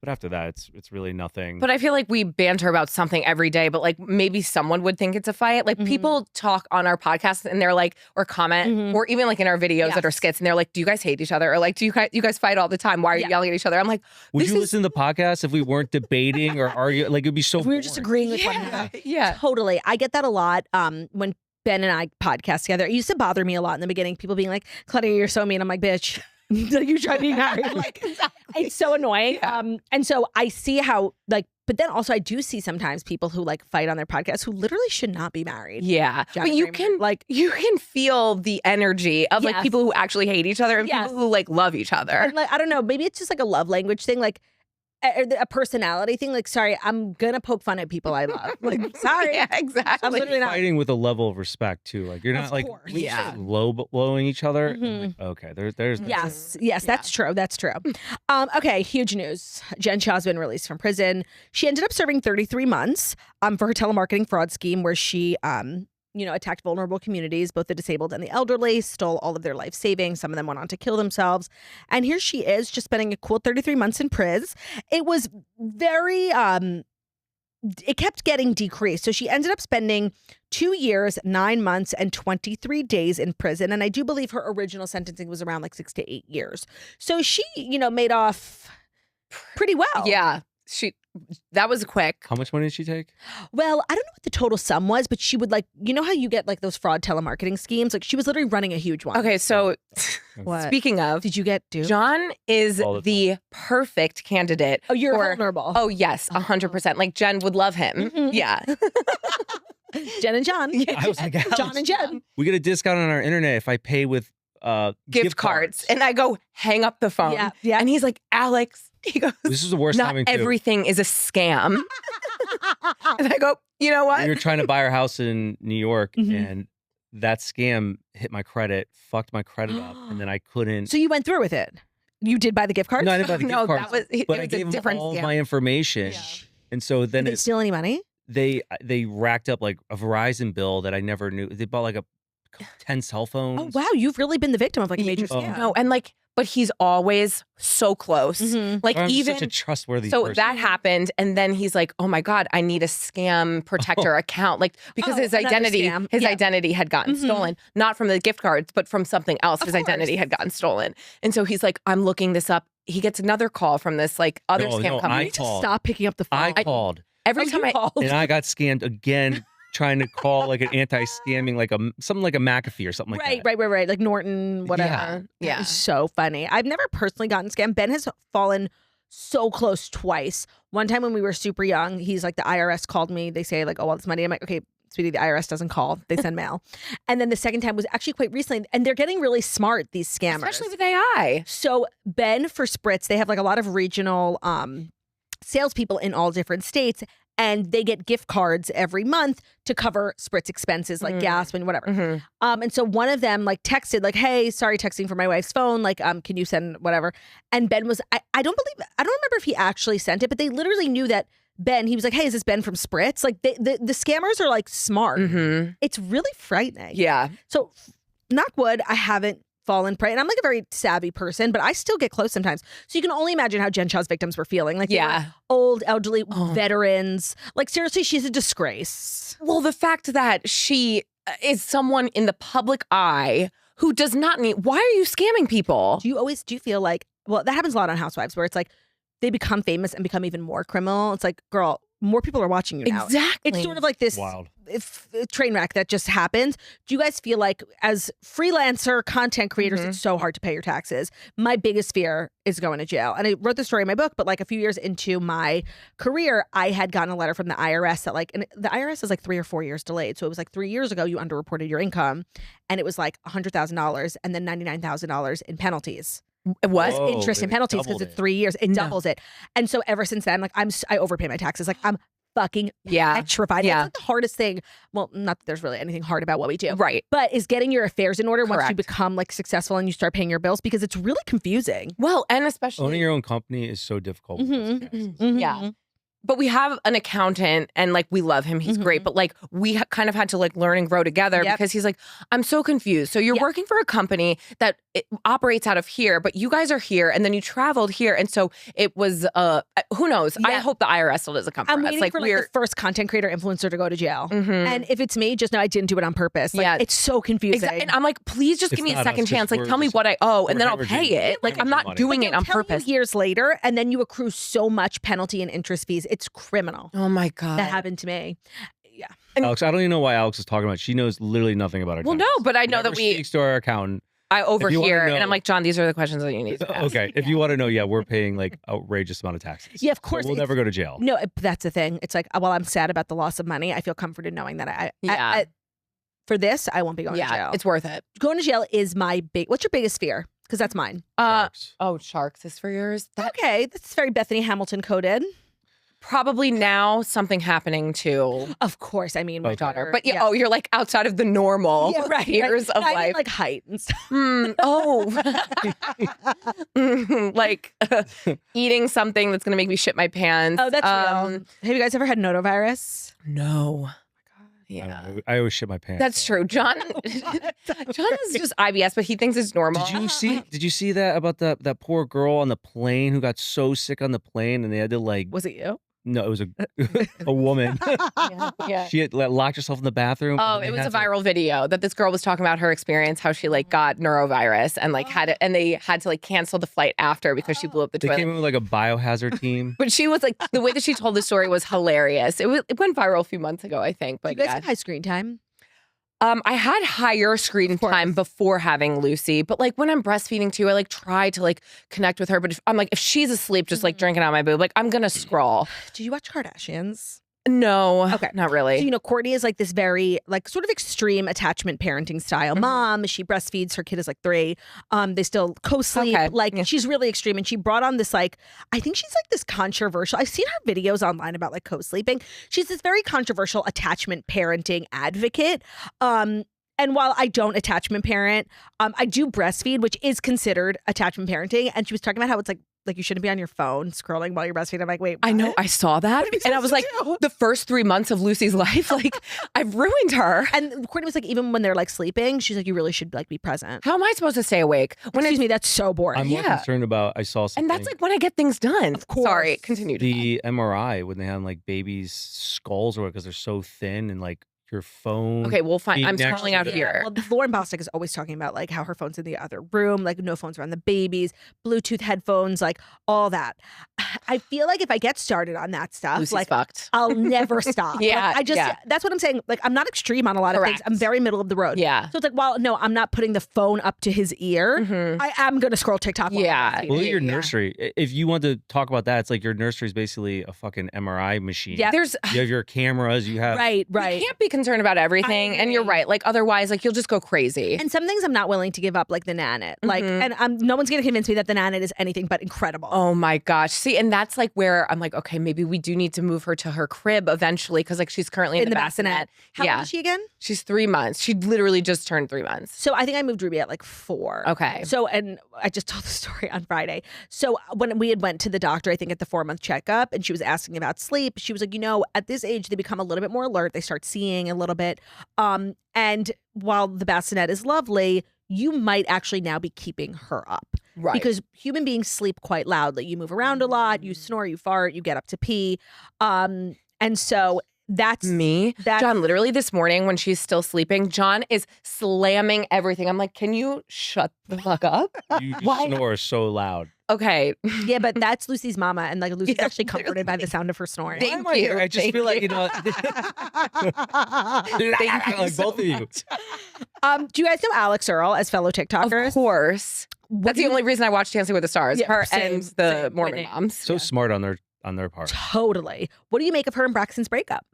but after that, it's really nothing. But I feel like we banter about something every day, but like maybe someone would think it's a fight. Like people talk on our podcast and they're like, or comment, or even like in our videos that are skits, and they're like, do you guys hate each other? Or like, do you guys fight all the time? Why are you yelling at each other? I'm like, would you listen to the podcast if we weren't debating or arguing? Like it'd be so we were just agreeing with one another. Yeah. Totally. I get that a lot when Ben and I podcast together. It used to bother me a lot in the beginning. People being like, Claudia, you're so mean. I'm like, bitch. You try to be married. Like, it's so annoying. Yeah. And so I see how like, but then also I do see sometimes people who like fight on their podcast who literally should not be married. Yeah. But you can feel the energy of like Yes. people who actually hate each other and Yes. people who like love each other. And like, I don't know, maybe it's just like a love language thing, like a personality thing. Like, sorry, I'm gonna poke fun at people I love. Like, sorry. Yeah, exactly. I'm literally not. fighting with a level of respect too. Like you're not like course. when you Yeah. start low blowing each other. I'm like, okay, there's Yes, that's true. That's true. Okay, huge news. Jen Shah's been released from prison. She ended up serving 33 months for her telemarketing fraud scheme where she attacked vulnerable communities, both the disabled and the elderly, stole all of their life savings. Some of them went on to kill themselves. And here she is, just spending a cool 33 months in prison. It was very it kept getting decreased. So she ended up spending 2 years, 9 months, and 23 days in prison. And I do believe her original sentencing was around like 6 to 8 years. So she, made off pretty well. Yeah. That was quick. How much money did she take? Well, I don't know what the total sum was, but she would how you get like those fraud telemarketing schemes? Like she was literally running a huge one. Okay, so What? speaking of, Did you get duped? Jon is All the the perfect candidate. Oh, you're for- vulnerable. Oh, yes, 100%. Like Jen would love him. Yeah. Jen and John. I was like, John and Jen. we get a discount on our internet if I pay with Gift cards. And I go, hang up the phone. Yeah, yeah. And he's like, Alex, he goes, This is the worst not timing too. everything is a scam. And I go, you know what? We were trying to buy our house in New York, and that scam hit my credit, fucked my credit up, and then I couldn't. So you went through with it. You did buy the gift cards? No, I didn't buy the No, gift that cards, was- it but was I a gave them different all scam. my information, and so then Did they steal any money? they racked up like a Verizon bill that I never knew. They bought like 10 cell phones. Oh, wow. You've really been the victim of like a major scam. No, and like, but he's always so close. Like I'm even such a trustworthy so person. that happened, and then he's like, "Oh my god, I need a scam protector account," like because Oh, his another identity, scam. his Yeah. identity had gotten stolen, not from the gift cards, but from something else. Of His identity course. had gotten stolen, and so he's like, "I'm looking this up." He gets another call from this like other No, scam no, company. I called. Stop picking up the phone. I called, Every Oh, time you I called. and I got scammed again, trying to call like an anti-scamming, like something like a McAfee or something like that. Right. Like Norton, whatever. Yeah. Yeah. That is so funny. I've never personally gotten scammed. Ben has fallen so close twice. One time when we were super young, he's like, the IRS called me. They say like, oh, all this money. I'm like, okay, sweetie, the IRS doesn't call. They send mail. And then the second time was actually quite recently. And they're getting really smart, these scammers. especially with AI. So Ben for Spritz, they have like a lot of regional salespeople in all different states. And they get gift cards every month to cover Spritz expenses like gas and whatever. And so one of them like texted like, hey, sorry, texting from my wife's phone. Like, can you send whatever? And Ben was, I don't remember if he actually sent it, but they literally knew that Ben, he was like, hey, is this Ben from Spritz? Like the scammers are like smart. It's really frightening. Yeah. So knock wood, I haven't fallen prey. And I'm like a very savvy person, but I still get close sometimes. So you can only imagine how Jen Shah's victims were feeling. Like, they were old, elderly veterans. Like, seriously, she's a disgrace. Well, the fact that she is someone in the public eye who does not need, why are you scamming people? Do you feel like, well, that happens a lot on Housewives, where it's like they become famous and become even more criminal. It's like, girl, more people are watching you now. Exactly. It's sort of like this Wild. Train wreck that just happens. Do you guys feel like, as freelancer content creators, it's so hard to pay your taxes? My biggest fear is going to jail. And I wrote the story in my book, but like a few years into my career, I had gotten a letter from the IRS that like, and the IRS is like 3 or 4 years delayed. So it was like 3 years ago, you underreported your income, and it was like $100,000 and then $99,000 in penalties. It was interest and penalties because it's 3 years. It doubles it. And so ever since then, like I overpay my taxes. Like I'm fucking petrified. It's like the hardest thing. Well, not that there's really anything hard about what we do. Right. But is getting your affairs in order once you become like successful and you start paying your bills, because it's really confusing. Well, and especially owning your own company is so difficult. Yeah. But we have an accountant and like we love him. He's great. But like we kind of had to like learn and grow together because he's like, I'm so confused. So you're working for a company that operates out of here, but you guys are here and then you traveled here. And so it was, who knows? I hope the IRS still doesn't come for us. I'm waiting for like the first content creator influencer to go to jail. And if it's me, just know I didn't do it on purpose. Like, it's so confusing. Exactly. And I'm like, please just give me a second chance. Like, tell me what I owe and then I'll pay it. Like, I'm not doing it on purpose. Years later, and then you accrue so much penalty and interest fees. It's criminal. Oh my God. That happened to me. Yeah. Alex, I don't even know why Alex is talking about it. She knows literally nothing about our Well, no, but I know that we speaks to our accountant. I overhear and I'm like, Jon, these are the questions that you need to ask. Okay. If you want to know, we're paying like outrageous amount of taxes. Yeah, of course. So we'll never go to jail. No, that's the thing. It's like, while I'm sad about the loss of money, I feel comforted knowing that I for this, I won't be going to jail. It's worth it. Going to jail is my what's your biggest fear? Because that's mine. Sharks is for yours. Okay, that's very Bethany Hamilton coded. Probably now something happening to, of course. I mean, my daughter. But you're like outside of the normal fears of life. I mean, like height and stuff. Like eating something that's gonna make me shit my pants. Oh, that's real. Have you guys ever had notovirus? No. Yeah, I always shit my pants. That's true. Jon is just IBS, but he thinks it's normal. Did you see that about that poor girl on the plane who got so sick on the plane and they had to like? Was it you? No, it was a woman. She had locked herself in the bathroom. Oh, it was a viral video that this girl was talking about her experience, how she like got neurovirus and like had it, and they had to like cancel the flight after because she blew up the toilet. They came in with like a biohazard team. But she was like, the way that she told the story was hilarious. It went viral a few months ago, I think. But you guys have high screen time? I had higher screen time before having Lucy, but like when I'm breastfeeding too, I like try to like connect with her. But if she's asleep, just like drinking out my boob, like I'm gonna scroll. Do you watch Kardashians? No, okay, not really. So, Kourtney is like this very like sort of extreme attachment parenting style mom. She breastfeeds, her kid is like 3. They still co-sleep. She's really extreme, and she brought on this like, I think she's like this controversial. I've seen her videos online about like co-sleeping. She's this very controversial attachment parenting advocate. And while I don't attachment parent, I do breastfeed, which is considered attachment parenting. And she was talking about how it's like you shouldn't be on your phone scrolling while you're breastfeeding. I'm like, wait, what? I know. I saw that. And I was like, the first 3 months of Lucy's life, like I've ruined her. And Kourtney was like, even when they're like sleeping, she's like, you really should like be present. How am I supposed to stay awake? Excuse me, that's so boring. I'm more concerned about, I saw something. And that's like when I get things done. Of course. Sorry, continue. The MRI, when they have like babies' skulls or because they're so thin and like your phone. Okay, we'll find. I'm scrolling out here. Well, Lauren Bostic is always talking about like how her phone's in the other room, like no phones around the babies, Bluetooth headphones, like all that. I feel like if I get started on that stuff, Lucy's like fucked. I'll never stop. That's what I'm saying. Like I'm not extreme on a lot of things. I'm very middle of the road. Yeah. So it's like, well, no, I'm not putting the phone up to his ear. I am gonna scroll TikTok. Yeah. Well, your nursery. If you want to talk about that, it's like your nursery is basically a fucking MRI machine. Yeah. You have your cameras. You have right. You can't be concerned about everything. And you're right. Like otherwise, like you'll just go crazy. And some things I'm not willing to give up, like the Nanit. Like, and no one's gonna convince me that the Nanit is anything but incredible. Oh my gosh. See, and that's like where I'm like, okay, maybe we do need to move her to her crib eventually because like she's currently in the bassinet. How old is she again? She's 3 months. She literally just turned 3 months. So I think I moved Ruby at like 4. Okay. So, and I just told the story on Friday. So when we had went to the doctor, I think at the 4-month checkup, and she was asking about sleep, she was like, at this age, they become a little bit more alert. They start seeing a little bit. And while the bassinet is lovely, you might actually now be keeping her up. Right. Because human beings sleep quite loudly. You move around a lot, you snore, you fart, you get up to pee. And so that's me. John, literally this morning when she's still sleeping, John is slamming everything. I'm like, can you shut the fuck up? You snore so loud. Okay. Yeah, but that's Lucy's mama, and like Lucy's actually comforted by the sound of her snoring. Thank you. I just feel like, you know, like both of you. Do you guys know Alix Earle as fellow TikTokers? Of course. That's the only reason I watch Dancing with the Stars. Yeah, her same, and the same, Mormon Whitney. moms. So smart on their part. Totally. What do you make of her and Braxton's breakup?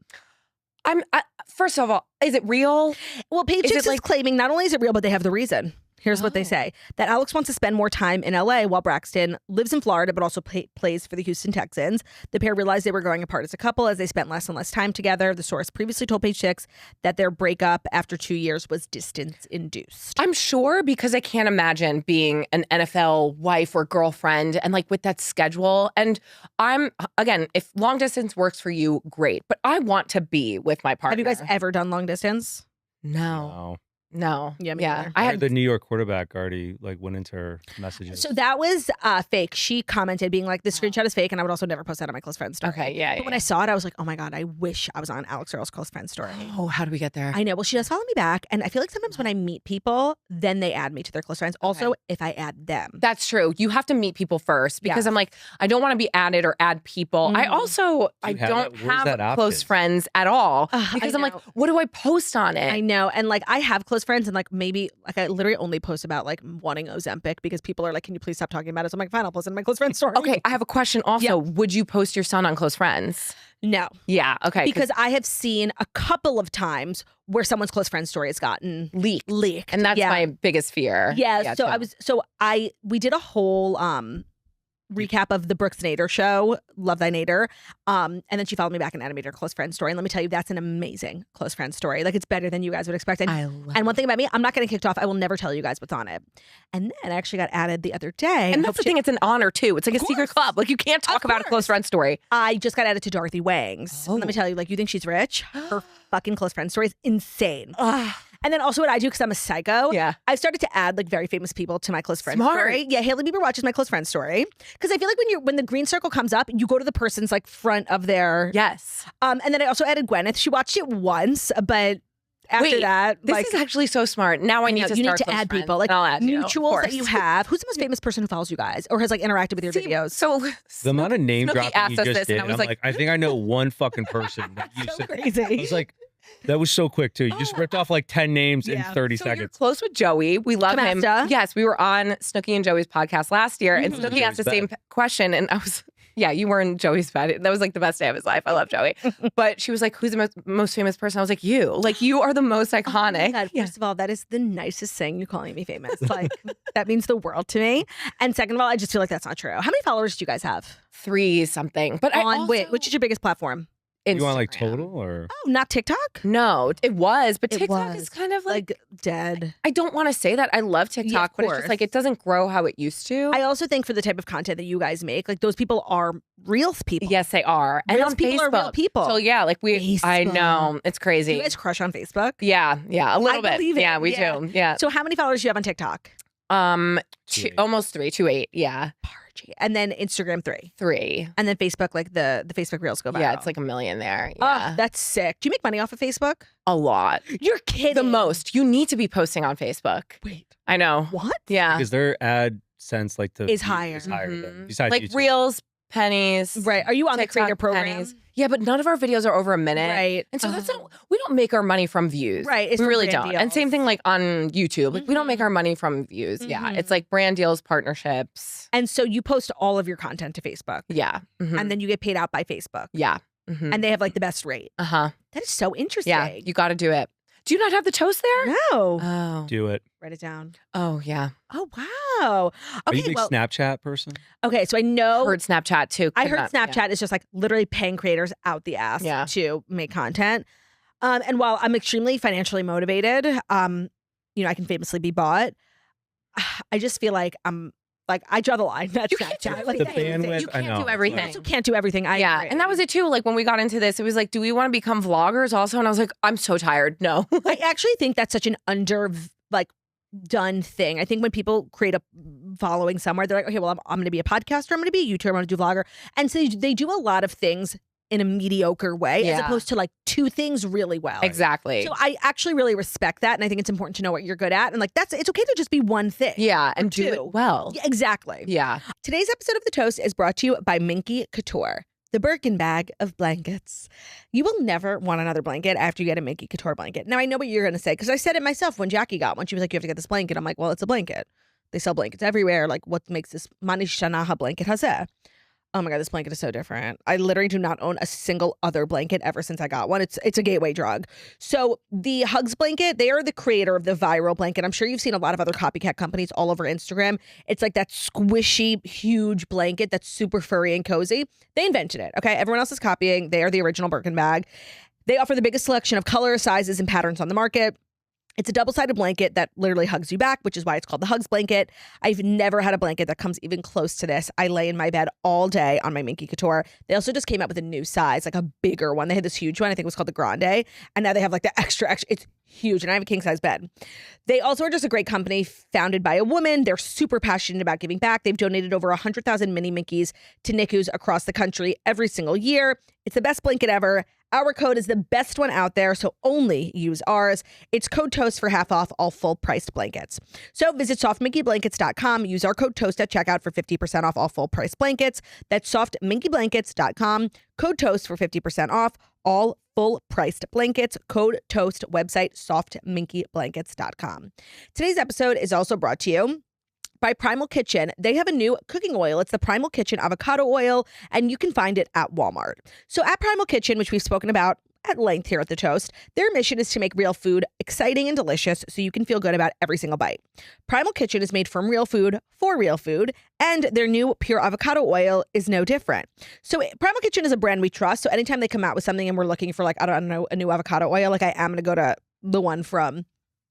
First of all, is it real? Well, Page Six is claiming not only is it real, but they have the reason. Here's what they say. That Alix wants to spend more time in LA while Braxton lives in Florida, but also plays for the Houston Texans. The pair realized they were growing apart as a couple as they spent less and less time together. The source previously told Page Six that their breakup after 2 years was distance-induced. I'm sure, because I can't imagine being an NFL wife or girlfriend and like with that schedule. And again, if long distance works for you, great. But I want to be with my partner. Have you guys ever done long distance? No. Yeah, me neither. I had the New York quarterback already like went into her messages. So that was fake. She commented being like, the screenshot is fake, and I would also never post that on my close friends story. Okay, yeah. But when I saw it, I was like, oh my God, I wish I was on Alix Earle's close friends story. Oh, how do we get there? I know. Well, she does follow me back, and I feel like sometimes when I meet people, then they add me to their close friends. Also, if I add them. That's true. You have to meet people first because I'm like, I don't want to be added or add people. I also, I don't have close friends at all because I'm like, what do I post on it? I know. And like, I have close friends, and like maybe like I literally only post about like wanting Ozempic because people are like, can you please stop talking about it? So I'm like, fine, I'll post it in my close friends story. Okay, I have a question also. Yeah. Would you post your son on close friends? No. Yeah, okay. Because I have seen a couple of times where someone's close friend story has gotten leaked. And that's my biggest fear. Yeah. We did a whole recap of the Brooks Nader show, Love Thy Nader. And then she followed me back and added me to her close friend story. And let me tell you, that's an amazing close friend story. Like, it's better than you guys would expect. And one thing about me, I'm not getting kicked off. I will never tell you guys what's on it. And then I actually got added the other day. And that's the thing, it's an honor too. It's like a secret club. Like, you can't talk about a close friend story. I just got added to Dorothy Wang's. And let me tell you, like, you think she's rich? Her fucking close friend story is insane. And then also what I do, because I'm a psycho, I've started to add like very famous people to my close friend story. Yeah, Hailey Bieber watches my close friend story. Because I feel like when the green circle comes up, you go to the person's like front of their... Yes. And then I also added Gwyneth. She watched it once, but after that... This is actually so smart. Now I need to start add people. Like mutuals that you have. Who's the most famous person who follows you guys? Or has like interacted with your videos? So the amount of name dropping you just did, and I was like, I think I know one fucking person. That you said, crazy. I was like... That was so quick too. You just ripped off like 10 names in 30 seconds. You're close with Joey. We love him. Yes, we were on Snooki and Joey's podcast last year, and Snooki asked the same question, and I was, you were in Joey's bed. That was like the best day of his life. I love Joey, but she was like, "Who's the most famous person?" I was like, "You. Like, you are the most iconic." Oh my God. First of all, that is the nicest thing, you calling me famous. Like, that means the world to me. And second of all, I just feel like that's not true. How many followers do you guys have? 3 something. But which is your biggest platform? Instagram. You want like total or? Oh, not TikTok? No, it was, but TikTok is kind of like dead. I don't want to say that. I love TikTok, but it's just like it doesn't grow how it used to. I also think for the type of content that you guys make, like those people are real people. Yes, they are. And on people Facebook. Are real people. So yeah, like I know. It's crazy. Do you guys crush on Facebook? Yeah, a little bit. Yeah, we do. Yeah. So how many followers do you have on TikTok? Almost 3, 2.8. Yeah. And then Instagram 3. And then Facebook, like the Facebook Reels go viral. Yeah, it's like 1 million there. Yeah. Oh, that's sick. Do you make money off of Facebook? A lot. You're kidding. The most. You need to be posting on Facebook. Wait. I know. What? Yeah. Because their AdSense is higher. Than besides like YouTube. Reels, pennies. Right. Are you on TikTok, the creator program? pennies. Yeah, but none of our videos are over a minute. Right. And so we don't make our money from views. Right. We really don't. Deals. And same thing like on YouTube. Like we don't make our money from views. Yeah. It's like brand deals, partnerships. And so you post all of your content to Facebook. Yeah. And then you get paid out by Facebook. Yeah. And they have like the best rate. That is so interesting. Yeah. You got to do it. Do you not have the toast there? No. Oh. Do it. Write it down. Oh, yeah. Oh, wow. Okay, are you a big Snapchat person? Okay, so I know. I heard Snapchat too. I heard Snapchat is just like literally paying creators out the ass to make content. And while I'm extremely financially motivated, I can famously be bought. I just feel like I draw the line. That's Snapchat. The bandwidth. You can't do everything. You also can't do everything. I agree. And that was it too. Like when we got into this, it was like, do we want to become vloggers also? And I was like, I'm so tired. No. I actually think that's such an done thing. I think when people create a following somewhere, they're like, okay, well, I'm going to be a podcaster, I'm going to be a YouTuber, I'm going to do vlogger. And so they do a lot of things in a mediocre way as opposed to like two things really well. Exactly. So I actually really respect that. And I think it's important to know what you're good at. And like, it's okay to just be one thing. Yeah. And do it well. Yeah, exactly. Yeah. Today's episode of The Toast is brought to you by Minky Couture, the Birkin bag of blankets. You will never want another blanket after you get a Minky Couture blanket. Now, I know what you're going to say, because I said it myself when Jackie got one. She was like, you have to get this blanket. I'm like, well, it's a blanket. They sell blankets everywhere. Like, what makes this Mani Shanaha blanket hazeh? Oh my God, this blanket is so different. I literally do not own a single other blanket ever since I got one. It's a gateway drug. So the Hugs blanket, they are the creator of the viral blanket. I'm sure you've seen a lot of other copycat companies all over Instagram. It's like that squishy, huge blanket that's super furry and cozy. They invented it, okay? Everyone else is copying. They are the original Birkin bag. They offer the biggest selection of colors, sizes, and patterns on the market. It's a double-sided blanket that literally hugs you back, which is why it's called the Hugs blanket. I've never had a blanket that comes even close to this. I lay in my bed all day on my Minky Couture. They also just came out with a new size, like a bigger one. They had this huge one. I think it was called the Grande. And now they have like the extra. It's huge. And I have a king-size bed. They also are just a great company founded by a woman. They're super passionate about giving back. They've donated over 100,000 mini Minkies to NICUs across the country every single year. It's the best blanket ever. Our code is the best one out there, so only use ours. It's code TOAST for half off all full-priced blankets. So visit softminkyblankets.com. Use our code TOAST at checkout for 50% off all full-price blankets. That's softminkyblankets.com. Code TOAST for 50% off all full-priced blankets. Code TOAST. Website softminkyblankets.com. Today's episode is also brought to you by Primal Kitchen. They have a new cooking oil. It's the Primal Kitchen avocado oil, and you can find it at Walmart. So at Primal Kitchen, which we've spoken about at length here at The Toast, their mission is to make real food exciting and delicious so you can feel good about every single bite. Primal Kitchen is made from real food for real food, and their new pure avocado oil is no different. So Primal Kitchen is a brand we trust, so anytime they come out with something and we're looking for, like, I don't know, a new avocado oil, like I am going to go to the one from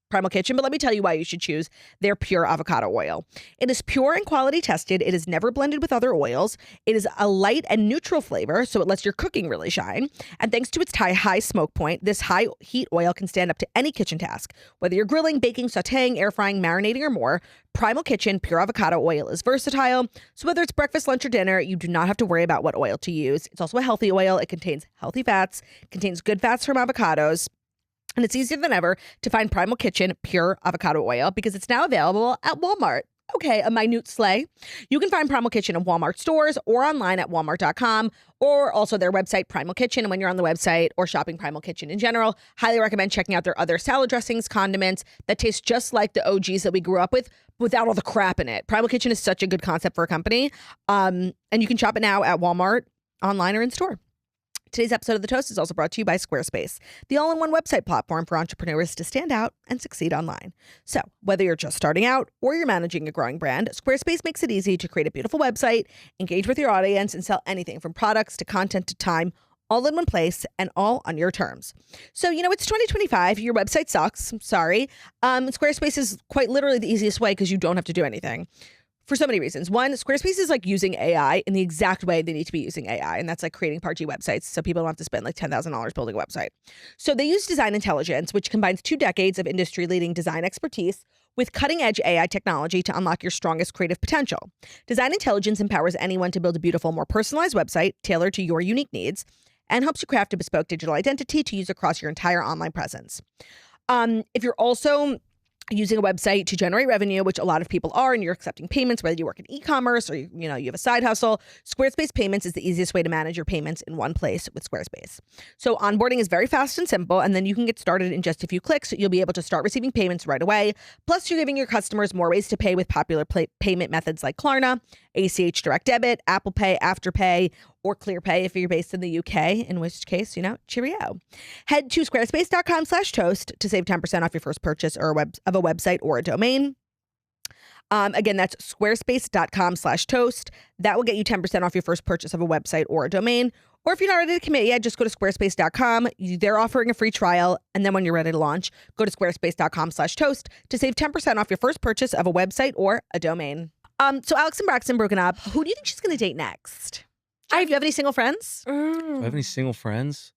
Primal Kitchen, but let me tell you why you should choose their pure avocado oil. It is pure and quality tested. It is never blended with other oils. It is a light and neutral flavor, so it lets your cooking really shine. And thanks to its high smoke point, this high heat oil can stand up to any kitchen task. Whether you're grilling, baking, sauteing, air frying, marinating, or more, Primal Kitchen pure avocado oil is versatile. So whether it's breakfast, lunch, or dinner, you do not have to worry about what oil to use. It's also a healthy oil. It contains healthy fats, contains good fats from avocados. And it's easier than ever to find Primal Kitchen pure avocado oil because it's now available at Walmart. Okay, a minute slay. You can find Primal Kitchen in Walmart stores or online at walmart.com, or also their website, Primal Kitchen. And when you're on the website or shopping Primal Kitchen in general, highly recommend checking out their other salad dressings, condiments that taste just like the OGs that we grew up with without all the crap in it. Primal Kitchen is such a good concept for a company. And you can shop it now at Walmart, online, or in store. Today's episode of The Toast is also brought to you by Squarespace, the all-in-one website platform for entrepreneurs to stand out and succeed online. So, whether you're just starting out or you're managing a growing brand, Squarespace makes it easy to create a beautiful website, engage with your audience, and sell anything from products to content to time, all in one place and all on your terms. So, it's 2025. Your website sucks. I'm sorry. Squarespace is quite literally the easiest way because you don't have to do anything. For so many reasons. One, Squarespace is like using AI in the exact way they need to be using AI. And that's like creating Part G websites so people don't have to spend like $10,000 building a website. So they use design intelligence, which combines 2 decades of industry-leading design expertise with cutting-edge AI technology to unlock your strongest creative potential. Design intelligence empowers anyone to build a beautiful, more personalized website tailored to your unique needs and helps you craft a bespoke digital identity to use across your entire online presence. If you're also using a website to generate revenue, which a lot of people are, and you're accepting payments, whether you work in e-commerce or you have a side hustle, Squarespace Payments is the easiest way to manage your payments in one place with Squarespace. So onboarding is very fast and simple, and then you can get started in just a few clicks. You'll be able to start receiving payments right away. Plus, you're giving your customers more ways to pay with popular payment methods like Klarna, ACH Direct Debit, Apple Pay, Afterpay, or ClearPay if you're based in the UK, in which case, cheerio. Head to squarespace.com/toast to save 10% off your first purchase of a website or a domain. Again, that's squarespace.com/toast. That will get you 10% off your first purchase of a website or a domain. Or if you're not ready to commit yet, just go to squarespace.com. They're offering a free trial. And then when you're ready to launch, go to squarespace.com/toast to save 10% off your first purchase of a website or a domain. So Alix and Braxton broken up. Who do you think she's going to date next? Do you have any single friends? Do I have any single friends?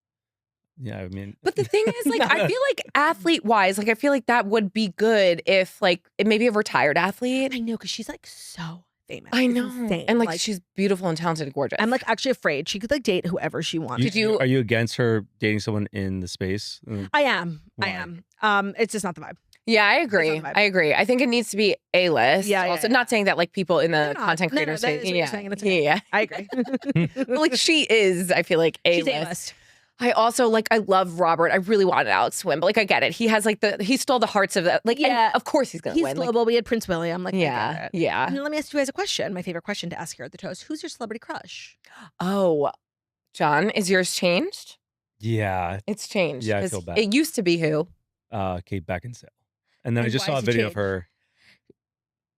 Yeah, I mean, But the thing is, like, I feel like athlete-wise, like, I feel like that would be good if, like, maybe a retired athlete. I know, because she's like so famous. I It's know. insane. And, like, she's beautiful and talented and gorgeous. I'm like actually afraid she could like date whoever she wants. are you against her dating someone in the space? I am. Why? I am. It's just not the vibe. Yeah, I agree. It's not the vibe. I agree. I think it needs to be A-list. Yeah, Also, yeah. not saying that, like, people in the content No, creator that space. is what you're saying, and it's okay. Yeah. I agree. But, like, she is, I feel like, She's A-list. A-list. I also, like, I love Robert. I really wanted Alex to win, but, like, I get it. He has, like, he stole the hearts of that. Like, Yeah. and of course he's going to He's win. Like, global. We had Prince William. Like, I yeah. get it. Yeah. And let me ask you guys a question. My favorite question to ask here at the Toast. Who's your celebrity crush? Oh, John, is yours changed? Yeah, It's changed. Yeah, I 'cause feel bad. It used to be who? Kate Beckinsale. And then I And just why saw a is it video of changed? her.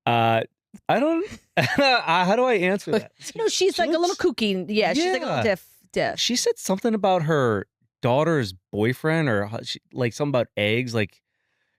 I don't. How do I answer that? No, she's She like a little looks- kooky. Yeah, she's like a little Yeah. diff. She said something about her daughter's boyfriend, or like something about eggs. Like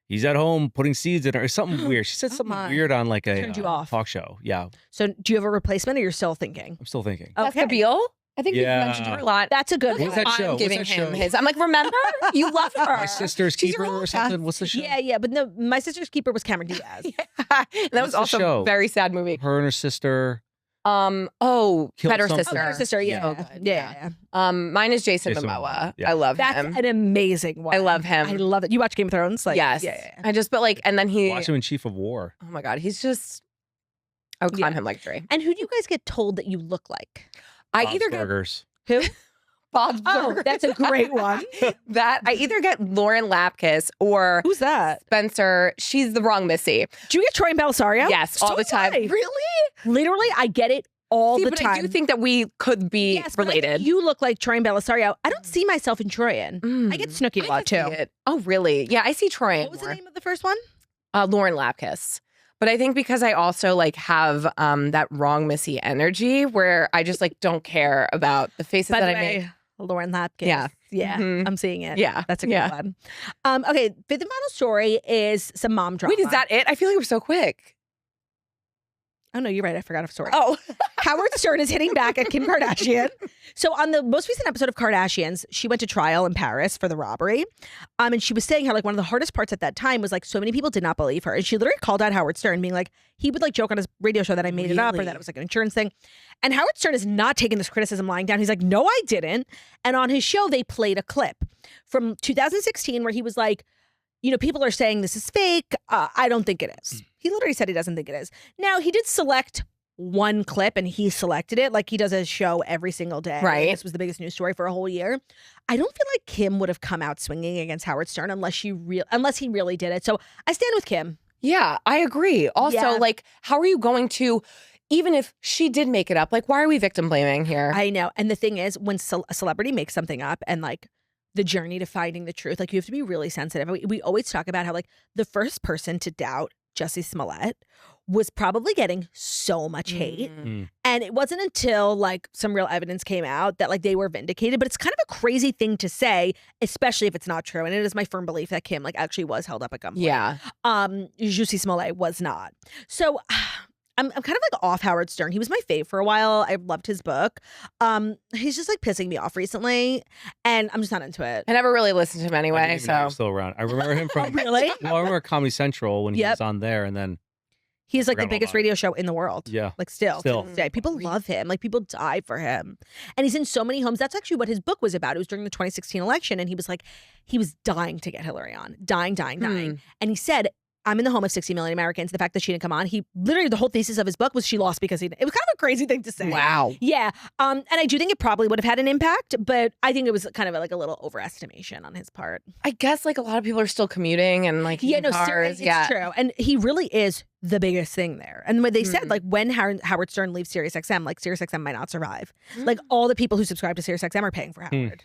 he's at home putting seeds in her, or something weird. She said Oh something my. weird on like a Turned you off. talk show. Yeah, So do you have a replacement or you're still thinking? I'm still thinking. Jessica Biel? I think Yeah. we've mentioned her a lot. That's a good What's one. that show? I'm What's giving that him show? his. I'm like, remember? You love her. My Sister's She's your Keeper whole or something. What's the show? Yeah, but no, My Sister's Keeper was Cameron Diaz. That What's was the also show? a very sad movie. Her and her sister. Killed Better something. Sister. Oh, her sister, yeah. So good, Yeah. Mine is Jason Jason Momoa. Momoa, yeah. I love That's him. an amazing one. I love him. I love it. You watch Game of Thrones? Like, yes. Yeah. I just, but like, and then he, Watch him in Chief of War. oh my God, he's just, I would climb Yeah. him like a tree. And who do you guys get told that you look like? I Bob's either get Burgers. Who? Bob's Oh, Burgers. that's a great one. That I either get Lauren Lapkus or Who's that? Spencer. She's the wrong Missy. Do you get Troy and Belisario? Yes, all So the time. do I. Really? Literally, I get it all See, the but time. I do think that we could be yes, but I think related. you look like Troy and Belisario. I don't see myself in Troyan. Mm. I get Snooki a I lot can see too. it. Oh, really? Yeah, I see Troy. What was the name of the first one? Lauren Lapkus. But I think because I also like have that wrong Missy energy where I just like don't care about the faces By that the I way, make. Lauren Lapkus. Yeah. Yeah, Mhm. I'm seeing it. Yeah. That's a good Yeah. one. Okay, fifth and final story is some mom drama. Wait, is that it? I feel like we're so quick. Oh no, you're right. I forgot a story. Oh. Howard Stern is hitting back at Kim Kardashian. So on the most recent episode of Kardashians, she went to trial in Paris for the robbery. And she was saying how like one of the hardest parts at that time was like so many people did not believe her. And she literally called out Howard Stern, being like, he would like joke on his radio show that I made it up or that Really? it was like an insurance thing. And Howard Stern is not taking this criticism lying down. He's like, no, I didn't. And on his show, they played a clip from 2016 where he was like, you know, people are saying this is fake. I don't think it is. He literally said he doesn't think it is. Now, he did select one clip and he selected it like he does a show every single day. Right. This was the biggest news story for a whole year. I don't feel like Kim would have come out swinging against Howard Stern unless he really did it. So I stand with Kim. Yeah, I agree. Also, Yeah. like, how are you going to, even if she did make it up, like, why are we victim blaming here? I know. And the thing is, when a celebrity makes something up and like the journey to finding the truth, like you have to be really sensitive. We always talk about how like the first person to doubt Jussie Smollett was probably getting so much hate. Mm. And it wasn't until like some real evidence came out that like they were vindicated. But it's kind of a crazy thing to say, especially if it's not true. And it is my firm belief that Kim like actually was held up at gunpoint. Yeah. Jussie Smollett was not. So I'm kind of like off Howard Stern. He was my fave for a while. I loved his book. He's just like pissing me off recently, and I'm just not into it. I never really listened to him I anyway, didn't even know he so. was still around. I remember him from. Really? Well, I remember Comedy Central when he Yep. was on there, and then He's like the Forgot all biggest about it. radio show in the world. yeah, Like still Still. to this day. People love him. Like people die for him. And he's in so many homes. That's actually what his book was about. It was during the 2016 election. And he was like, he was dying to get Hillary on. Dying. And he said, I'm in the home of 60 million Americans. The fact that she didn't come on, he literally, the whole thesis of his book was she lost because it was kind of a crazy thing to say. Wow. Yeah. And I do think it probably would have had an impact, but I think it was kind of like a little overestimation on his part. I guess like a lot of people are still commuting and like Yeah, in no, cars. it's true. And he really is the biggest thing there. And when they said, like, when Howard Stern leaves SiriusXM, like, SiriusXM might not survive. Like, all the people who subscribe to SiriusXM are paying for Howard.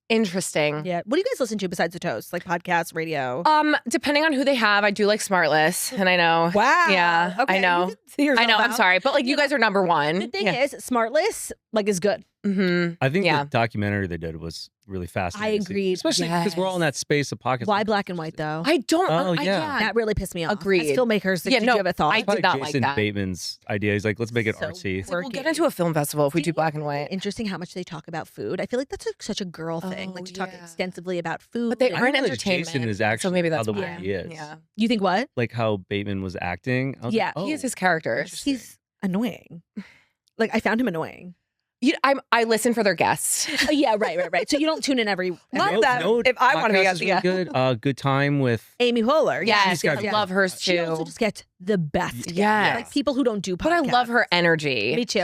Interesting. Yeah. What do you guys listen to besides the Toast? Like, podcasts, radio? Depending on who they have, I do like Smartless, and I know. Wow. Yeah, Okay, I know. you can see yourself I know. I'm out. sorry, but like you guys are number one. The thing is, Smartless, like, is good. Mm-hmm. I think Yeah. the documentary they did was really fascinating. I agree. Especially because we're all in that space of podcasts. Why black and white though? I don't. Oh, yeah. That really pissed me off. Agreed. As filmmakers, did you have a thought? I did not like Jason that. Bateman's idea. He's like, let's make it So artsy. We'll get into a film festival if we do black and white. Interesting how much they talk about food. I feel like that's such a girl thing, like to talk extensively about food. But they and- aren't I feel like entertainment. Jason is actually so maybe that's how the why. way he is. Yeah. You think what? Like how Bateman was acting. I was Yeah. like, oh, He is his character. He's annoying. Like I found him annoying. I listen for their guests. Oh, yeah, right. So you don't tune in every. Not that. If I want to be podcast a is really good. Good time with. Amy Poehler. Yes, got I good love hers She also too. just gets the best. guests. Yes. Like people who don't do podcasts. But I love her energy. Me too.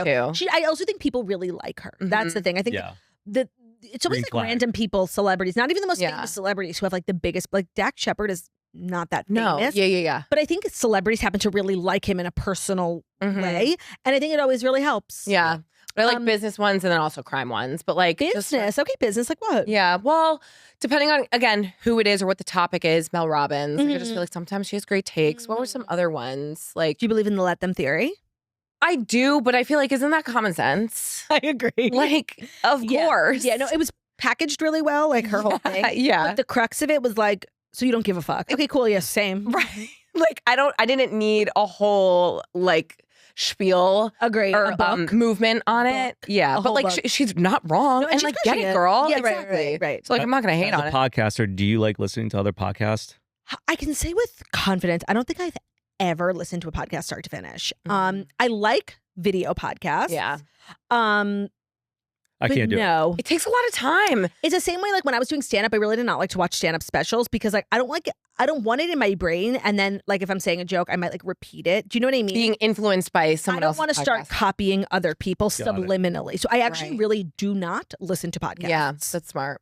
I also think people really like her. That's the thing. I think it's always Green like flag. random people, celebrities, not even the most Yeah. famous celebrities who have like the biggest, like Dak Shepard is not that No. famous. Yeah. But I think celebrities happen to really like him in a personal way. And I think it always really helps. Yeah. But I like business ones and then also crime ones. But like Business. Okay, business. Like what? Yeah. Well, depending on, again, who it is or what the topic is, Mel Robbins. Like, I just feel like sometimes she has great takes. What were some other ones? Like, Do you believe in the let them theory? I do, but I feel like, isn't that common sense? I agree. Like, of course. Yeah, no, it was packaged really well, like her whole thing. Yeah. But the crux of it was like, so you don't give a fuck. Okay, cool. Yes, same. Right. Like, I didn't need a whole, like, spiel Agree. or A book. movement on it. Yeah. A But whole like, book. she's not wrong. No, and and she's like, get crushing it, it. girl. Yeah, exactly. right. So like, I'm not going to hate As on a it. podcaster, do you like listening to other podcasts? I can say with confidence, I don't think I've ever listened to a podcast start to finish. I like video podcasts. Yeah. I but can't do it. It takes a lot of time. It's the same way like when I was doing stand up, I really did not like to watch stand up specials because like I don't want it in my brain. And then like if I'm saying a joke, I might like repeat it. Do you know what I mean? Being influenced by someone I else. don't want to start copying other people Got it. subliminally. So I actually Right. really do not listen to podcasts. Yeah, that's smart.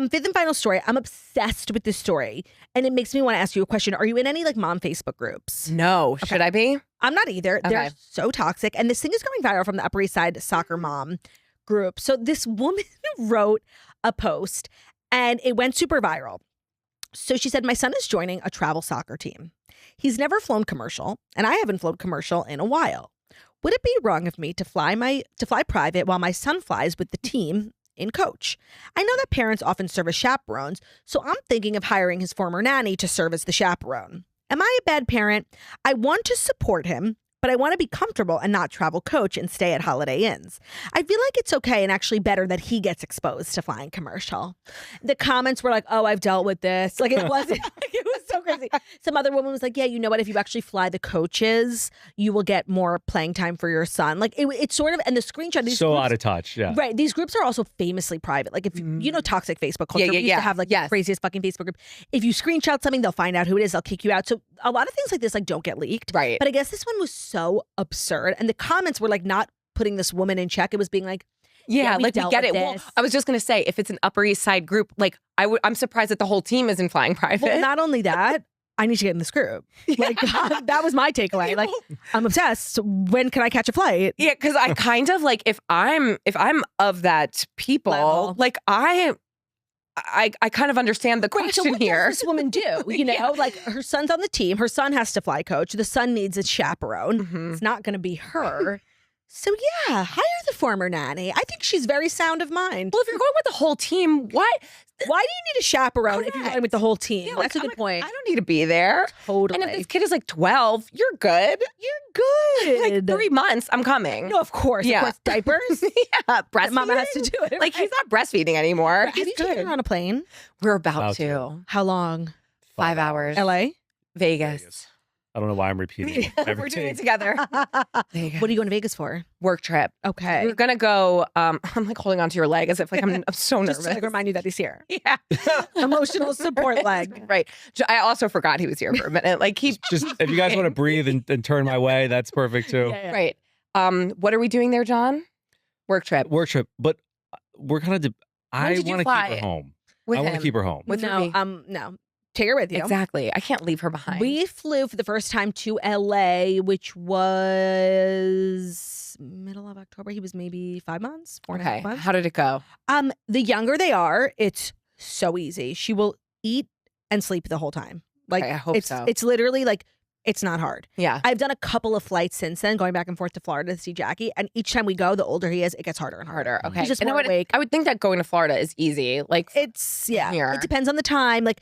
Fifth and final story. I'm obsessed with this story. And it makes me want to ask you a question. Are you in any like mom Facebook groups? No, should I be? I'm not either. Okay. They're so toxic. And this thing is going viral from the Upper East Side soccer mom group. So this woman wrote a post and it went super viral. So she said, my son is joining a travel soccer team. He's never flown commercial, and I haven't flown commercial in a while. Would it be wrong of me to fly private while my son flies with the team in coach? I know that parents often serve as chaperones, so I'm thinking of hiring his former nanny to serve as the chaperone. Am I a bad parent? I want to support him, but I want to be comfortable and not travel coach and stay at Holiday Inns. I feel like it's okay and actually better that he gets exposed to flying commercial. The comments were like, oh, I've dealt with this. Like it wasn't, it was so crazy. Some other woman was like, yeah, you know what? If you actually fly the coaches, you will get more playing time for your son. Like it's sort of, and the screenshot. These So groups, out of touch. Yeah. Right. These groups are also famously private. Like if you know toxic Facebook culture, we used to have like the craziest fucking Facebook group. If you screenshot something, they'll find out who it is. They'll kick you out. So a lot of things like this like don't get leaked. Right. But I guess this one was so absurd. And the comments were like not putting this woman in check. It was being like, Yeah, we like we dealt get with it. Well, this. I was just gonna say, if it's an Upper East Side group, like I'm surprised that the whole team isn't flying private. well, not only that, I need to get in this group. Like that was my takeaway. Like I'm obsessed. When can I catch a flight? Yeah, because I kind of like if I'm of that people, Level. like I kind of understand the Right, so question what here. does this woman do? You know, like her son's on the team. Her son has to fly coach. The son needs a chaperone. Mhm. It's not going to be her. So yeah, hire the former nanny. I think she's very sound of mind. Well, if you're going with the whole team, what? Why do you need a chaperone if you're Correct. going with the whole team? Yeah, That's like, a good point. I don't need to be there. Totally. And if this kid is like 12, you're good. You're good. Like 3 months, I'm coming. No, of course. Yeah. Of course. Diapers. Yeah, breastfeeding. Mama has to do it. Like he's not breastfeeding anymore. Have you He's taken good. her on a plane? We're about About to. How long? 5 hours. LA? Vegas. I don't know why I'm repeating We're everything. doing it together. What Vegas. are you going to Vegas for? Work trip. Okay. We're gonna go. I'm like holding onto your leg as if like I'm so nervous. Just to like remind you that he's here. Yeah. Emotional support leg. Right. I also forgot he was here for a minute. Like he. Just if you guys want to breathe and turn my way, that's perfect too. Right. What are we doing there, John? Work trip. Work trip, but we're kind of. I did you want to fly? keep her home. With I want him. to keep her home. With no, me. no. Take her with you. Exactly. I can't leave her behind. We flew for the first time to LA, which was middle of October. He was maybe 5 months, 4.5 Okay. months. How did it go? The younger they are, it's so easy. She will eat and sleep the whole time. Like Okay, I hope it's so. it's literally like It's not hard. Yeah. I've done a couple of flights since then, going back and forth to Florida to see Jackie. And each time we go, the older he is, it gets harder and harder. Okay. He's just and more awake. I would think that going to Florida is easy. Like It's, here. It depends on the time. Like,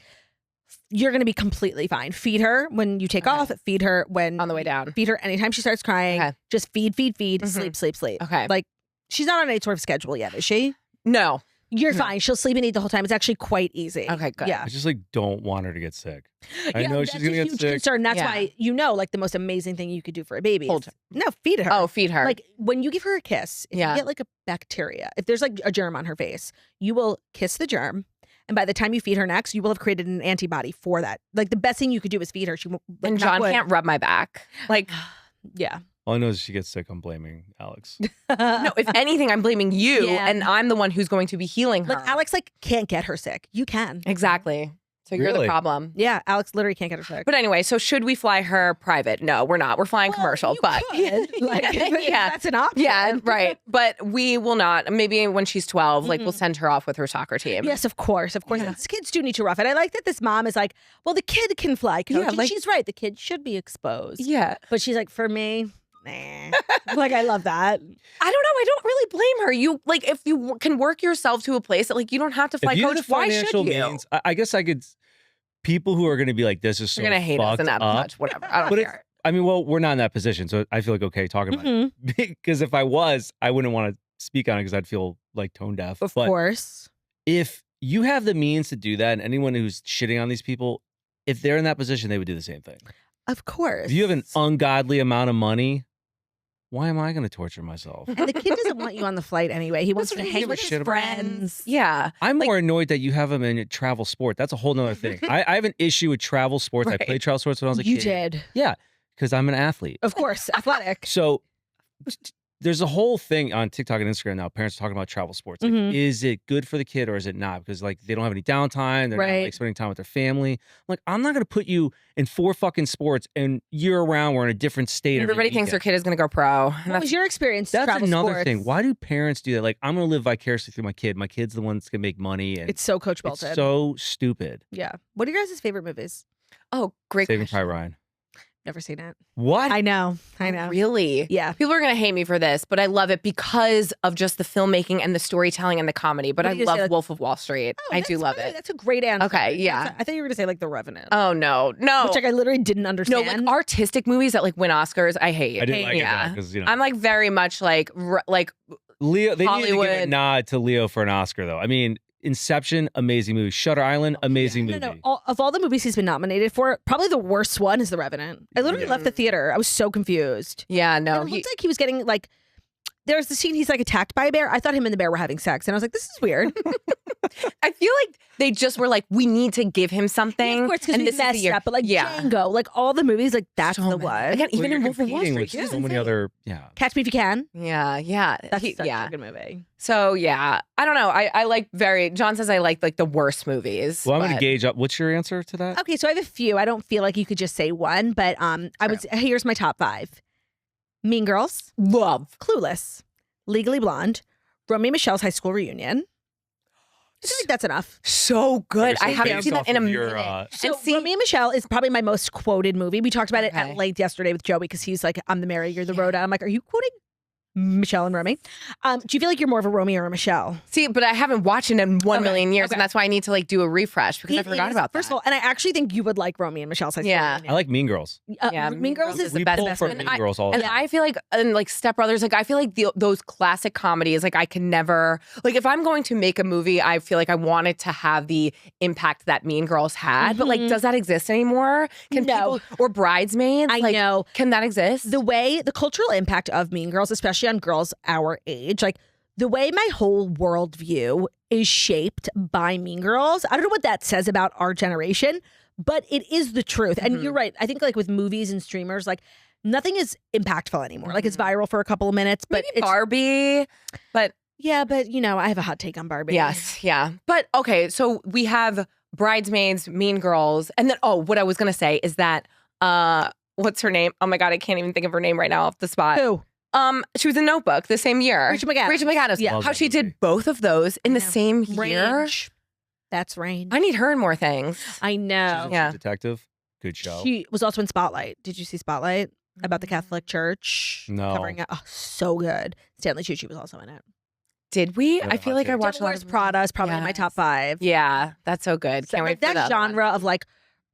you're going to be completely fine. Feed her when you take off. Feed her when on the way down. Feed her anytime she starts crying. Okay. Just feed, sleep, sleep. Okay. Like, she's not on any sort of schedule yet, is she? No. You're fine. She'll sleep and eat the whole time. It's actually quite easy. Okay, good. Yeah. I just like don't want her to get sick. I know she's that's gonna a get huge sick. concern. That's Yeah. why like the most amazing thing you could do for a baby. Hold is- No, feed her. Oh, feed her. Like when you give her a kiss, if you get like a bacteria, if there's like a germ on her face, you will kiss the germ. And by the time you feed her next, you will have created an antibody for that. Like the best thing you could do is feed her. She won't. Like, and Jon can't rub my back. Like, yeah. All I know is she gets sick. I'm blaming Alix. no, if anything, I'm blaming you, Yeah. and I'm the one who's going to be healing her. Like Alix can't get her sick. You can. Exactly. So you're the Really? problem. Yeah, Alix literally can't get her sick. But anyway, so should we fly her private? No, we're not. We're flying commercial. You But could. Like, yeah, that's an option. yeah, right. But we will not. Maybe when she's 12, like we'll send her off with her soccer team. Yes, of course. These kids do need to rough it. I like that this mom is like, well, the kid can fly, coach. Yeah, And like- she's right. The kid should be exposed. Yeah. But she's like, for me, nah. Like, I love that. I don't know. I don't really blame her. You like if you can work yourself to a place that like you don't have to fly If you coach. have the Why should financial you? means, I guess I could. People who are going to be like, this is so You're gonna hate us fucked and not up. much. Whatever. I don't But care. I mean, well, we're not in that position, so I feel like okay talking about it. Because if I was, I wouldn't want to speak on it because I'd feel like tone deaf. Of But course. if you have the means to do that, and anyone who's shitting on these people, if they're in that position, they would do the same thing. Of course. If you have an ungodly amount of money, why am I going to torture myself? And the kid doesn't want you on the flight anyway. He wants That's to what hang give a with his shit about. friends. Yeah. I'm more annoyed that you have them in travel sport. That's a whole nother thing. I have an issue with travel sports. Right. I played travel sports when I was a You kid. did. Yeah, because I'm an athlete. Of course. Athletic. So there's a whole thing on TikTok and Instagram now. Parents are talking about travel sports. Like, Mhm. is it good for the kid or is it not? Because like they don't have any downtime. They're not Right. like spending time with their family. I'm like, I'm not going to put you in 4 fucking sports and year round we're in a different state. every Everybody thinks their weekend. kid is going to go pro. And What that's was your experience? That's travel another sports? thing. Why do parents do that? Like, I'm going to live vicariously through my kid. My kid's the one that's going to make money. And It's so Coach it's Bolton. so stupid. Yeah. What are your guys' favorite movies? oh, great. Saving question. Private Ryan. Never seen it. What? I know. I know. Really? Yeah. People are going to hate me for this, but I love it because of just the filmmaking and the storytelling and the comedy. But What I did you love say, like- Wolf of Wall Street. Oh, I do that's love good. it. That's a great answer. Okay, yeah. I thought you were going to say like The Revenant. Oh, no. Which like I literally didn't No, understand. like artistic movies that like win Oscars, I hate. I didn't like yeah. it because, I'm like very much like Leo, they need to give a Hollywood. nod to Leo for an Oscar, though. I mean, Inception, amazing movie. Shutter Island, amazing movie. Of all the movies he's been nominated for, probably the worst one is The Revenant. I literally left the theater. I was so confused. yeah, And no. it looked like he was getting like. There's the scene he's like attacked by a bear. I thought him and the bear were having sex, and I was like, "This is weird." I feel like they just were like, we need to give him something. Of course, because and we this is the messed year. up. But like yeah. Django, like all the movies, like that's So the many. one. Again, even Well, in you're Wolf of Wall competing Street. with Yeah. so many other, Catch Me If You Can. Yeah. That's such yeah. a good movie. So yeah, I don't know. I like John says I like the worst movies. Well, I'm going to but- gauge up. What's your answer to that? Okay, so I have a few. I don't feel like you could just say one, but I would. Here's my top 5: Mean Girls, love. Clueless, Legally Blonde, Romeo and Michelle's High School Reunion. I feel like that's enough. So good. Okay, I so haven't based seen that off in a of your, minute. So see- Romeo and Michelle is probably my most quoted movie. We talked about it Okay. at length yesterday with Joey because he's like, "I'm the Mary, you're the Rhoda." I'm like, "Are you quoting Michelle and Romy?" Do you feel like you're more of a Romeo or a Michelle? See, but I haven't watched it in 1,000,000 years, okay. and that's why I need to like do a refresh because I It forgot is- about that. First of all, and I actually think you would like Romeo and Michelle's High School Yeah. Reunion. I like Mean Girls. Yeah, Mean Girls is the We best. pull from And Mean I- Girls all the And time. I feel like, and like Step Brothers, like I feel like those classic comedies, like I can never, like if I'm going to make a movie, I feel like I want it to have the impact that Mean Girls had. But like, does that exist anymore? Can No. people, or Bridesmaids? I like, know. Can that exist? The cultural impact of Mean Girls, especially on girls our age, like the way my whole worldview is shaped by Mean Girls. I don't know what that says about our generation, but it is the truth. And you're right. I think like with movies and streamers, like nothing is impactful anymore. Like it's viral for a couple of minutes, but Maybe Barbie, but yeah, but you know, I have a hot take on Barbie. yes, yeah. But okay, so we have Bridesmaids, Mean Girls, and then what I was gonna say is that what's her name? Oh my god, I can't even think of her name right now off the spot. Who? She was in Notebook the same year. Rachel McAdams. Rachel McAdams. Yeah. How Love she that movie. did both of those in the Yeah. same year. Range. That's range. I need her in more things. I know. Yeah. Detective. good show. She was also in Spotlight. Did you see Spotlight about the Catholic Church? No. Covering it. Oh, so good. Stanley Tucci was also in it. Did we? No, I feel like I watched Devil Wears Prada is probably in my top 5. Yeah, that's so good. Can't wait for that genre of like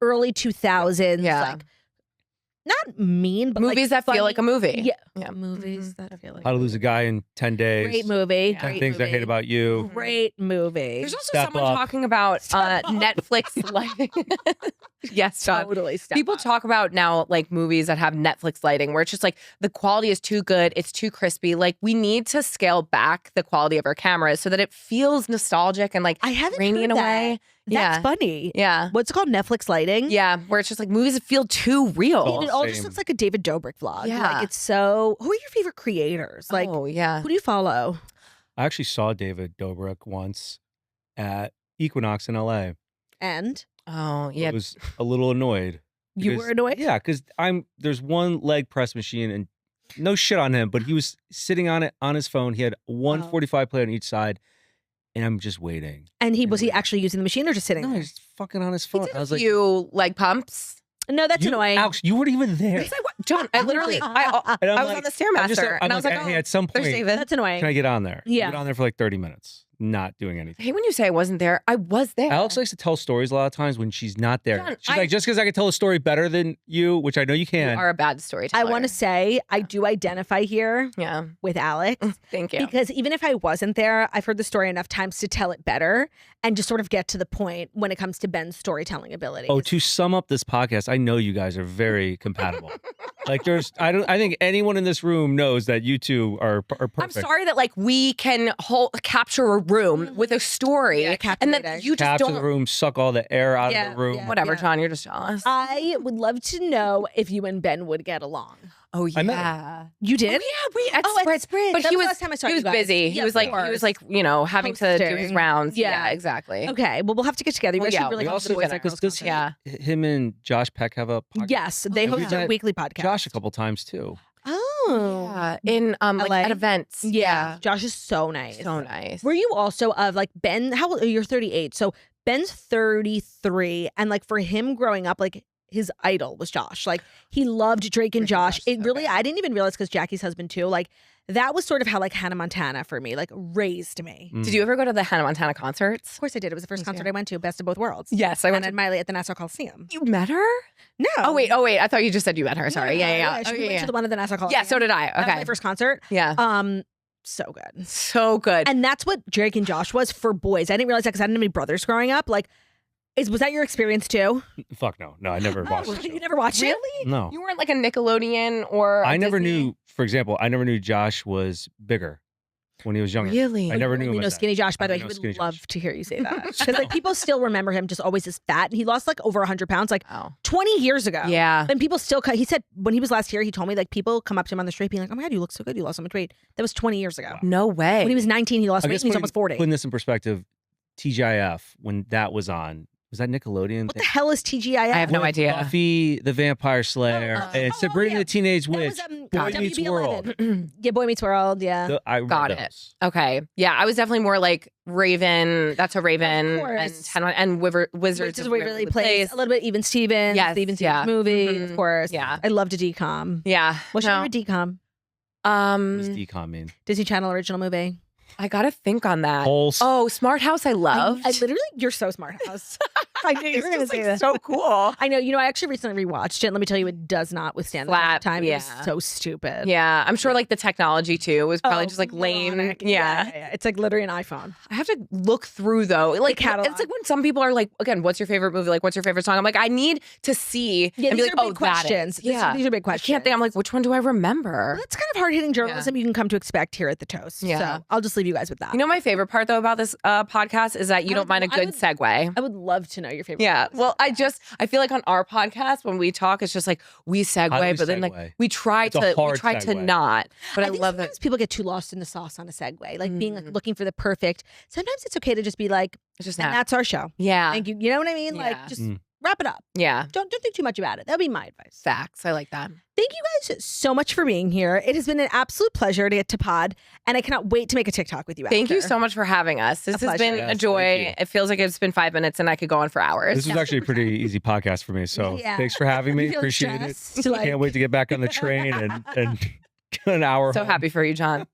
early 2000s. Yeah. Like, not mean, but movies like that feel like a movie. Yeah. Movies that feel like How to Lose a Guy in 10 Days. Great movie. 10 Great Things I movie. Hate About You. Great movie. There's also Step someone Up. talking about Netflix lighting. Yes, John. Totally. People talk about now like movies that have Netflix lighting where it's just like the quality is too good, it's too crispy. Like we need to scale back the quality of our cameras so that it feels nostalgic and like I haven't rainy heard in a that. way. That's funny. Yeah. What's it called? Netflix lighting? Yeah, where it's just like movies that feel too real. And it all just Same. looks like a David Dobrik vlog. Yeah. Like it's so. Who are your favorite creators? Like, oh yeah. who do you follow? I actually saw David Dobrik once at Equinox in LA. And Oh I yeah. was a little annoyed. you because- were annoyed? Yeah, because there's one leg press machine and no shit on him, but he was sitting on it on his phone. He had 145 play on each side, and I'm just waiting. And was he actually using the machine or just sitting No, there? he's fucking on his He phone. did I was a like, few leg pumps. No, that's annoying. Alex, you weren't even there. It's like, what? John, I literally, I And I'm was like- on the Stairmaster, I'm and I was like, hey, oh, at some there's point, David. That's annoying. can I get on there? Yeah. Get on there for like 30 minutes, not doing I anything. hate when you say I wasn't there. I was there. Alex likes to tell stories a lot of times when she's not there. John, She's like, just because I can tell a story better than you, which I know you You can. are a bad storyteller. I want to say I do identify here Yeah. with Alex. Thank you. Because even if I wasn't there, I've heard the story enough times to tell it better and just sort of get to the point when it comes to Ben's storytelling ability. Oh, to sum up this podcast, I know you guys are very compatible. Like I think anyone in this room knows that you two are perfect. I'm sorry that like we can capture a room with a story, Yeah, and that captivating. you just Capture don't. the room, suck all the air out Yeah, of the room. yeah. Whatever, John. You're just jealous. I would love to know if you and Ben would get along. Oh I met yeah. You did? Yeah, we at Oh, at Sprint. Sprint. But That he was was the last time I saw he you was guys. busy. Yeah, He of was like course. having to do his Hosting. rounds. Yeah. Yeah, exactly. Okay, well, we'll have to get together. You Well, guys should yeah, really we come to also the Boys gotta- Like Girls does concert. him and Josh Peck have a podcast? Yes, they We've host a met weekly podcast. Josh a couple times too. Oh. Yeah, in like LA? at events. Yeah. Josh is so nice. So nice. Were you also of like Ben? How old? You're 38. So Ben's 33. And like for him growing up, like his idol was Josh. Like he loved Drake and Josh. It really, I didn't even realize because Jackie's husband too. Like that was sort of how like Hannah Montana for me, like raised me. Mm. Did you ever go to the Hannah Montana concerts? Of course I did. It was the first Me concert too. I went to, Best of Both Worlds. Yes, I Hannah went to. and Miley at the Nassau Coliseum. You met her? No. Oh wait. I thought you just said you met her. Sorry. Yeah. She Oh, went yeah. to the one at the Nassau Coliseum. Yeah. So did I. That was Okay. my first concert. Yeah. So good. So good. And that's what Drake and Josh was for boys. I didn't realize that because I didn't have any brothers growing up. Like, was that your experience too? Fuck no, I never watched the show. You never watched it? Really? No, You weren't like a Nickelodeon or. I a never Disney? knew. For example, I never knew Josh was bigger when he was younger. Really? I never knew him You know as that. Skinny Josh, by I the way. know He would Skinny love Josh. to hear you say that. Because like people still remember him just always as fat. And he lost like over 100 pounds like Oh. 20 years ago. Yeah. And people still, he said when he was last here, he told me like people come up to him on the street being like, oh my God, you look so good. You lost so much weight. That was 20 years ago. No way. When he was 19, he lost I weight guess and he's putting- almost 40. Putting this in perspective, TGIF when that was on, was that Nickelodeon? What the hell is TGIF? I have no With idea. Buffy the Vampire Slayer and Sabrina the Teenage That Witch. was, Boy Meets WB11. World. Yeah, Boy Meets World. Yeah. I remember Got it. those. Okay. Yeah, I was definitely more like Raven. That's a Raven. Of course. And Wizards Which is of where he really plays a little bit Even Stevens. Yes, the Even Stevens yeah. movie, Mhm. of course. Yeah. I loved a decom. Yeah. What's your favorite decom? What does decom mean? Disney Channel original movie. I gotta think on that. Pulse. Oh, Smart House. I loved. I literally, you're so smart, House. I knew you It's were going to just, say like, that. so cool. I know. You know, I actually recently rewatched it. Let me tell you, it does not withstand the Flat, time. yeah. It was so stupid. Yeah, I'm sure like the technology too was probably Oh, just like lame. moronic. Yeah. It's like literally an iPhone. I have to look through though. Like catalog. it's like when some people are like, again, what's your favorite movie? Like, what's your favorite song? I'm like, I need to see Yeah, and these be like, are oh, big questions. that is. Yeah, These are big I questions. can't think. I'm like, which one do I remember? Well, that's kind of hard hitting journalism you can come to expect here at the Toast. Yeah. So I'll just leave you guys with that. You know, my favorite part though about this podcast is that you I don't would- mind a I good would- segue. I would love to know your favorite. Yeah. movies. Well, I feel like on our podcast when we talk, it's just like we segue, How do we but then segue? like we try It's a to hard to segue. not. But I, think love sometimes it. people get too lost in the sauce on a segue, like being like Mhm. looking for the perfect. Sometimes it's okay to just be like, It's just and not. that's our show. Yeah. Thank you. You know what I mean? Like Yeah. just Mm. wrap it up. Yeah. Don't think too much about it. That'd be my advice. Facts. I like that. Thank you guys so much for being here. It has been an absolute pleasure to get to pod, and I cannot wait to make a TikTok with you after. Thank you so much for having us. This has been a joy. It feels like it's been 5 minutes and I could go on for hours. This was actually a pretty easy podcast for me. So thanks for having me. Appreciate it. Can't wait to get back on the train and an hour. So happy for you, Jon.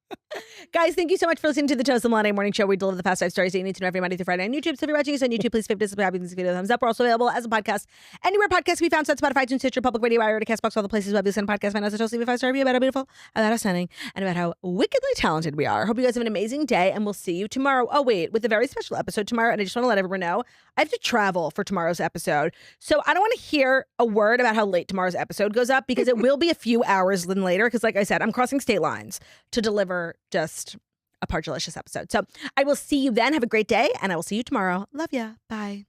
Guys, thank you so much for listening to the Toast of Millennium Morning Show. We deliver the past 5 stories that you need to know every Monday through Friday on YouTube. So if you're watching us on YouTube, please subscribe, this video, thumbs up. We're also available as a podcast anywhere podcasts can be found. So Spotify, iTunes, Stitcher, Public Radio, iHeart, Castbox, all the places where we send podcasts. Find us at Toast. Leave a 5-star review about how beautiful, about how stunning, and about how wickedly talented we are. Hope you guys have an amazing day, and we'll see you tomorrow. Oh wait, with a very special episode tomorrow, and I just want to let everyone know I have to travel for tomorrow's episode, so I don't want to hear a word about how late tomorrow's episode goes up because it will be a few hours later. Because, like I said, I'm crossing state lines to deliver just a Parchalicious episode. So I will see you then. Have a great day, and I will see you tomorrow. Love ya. Bye.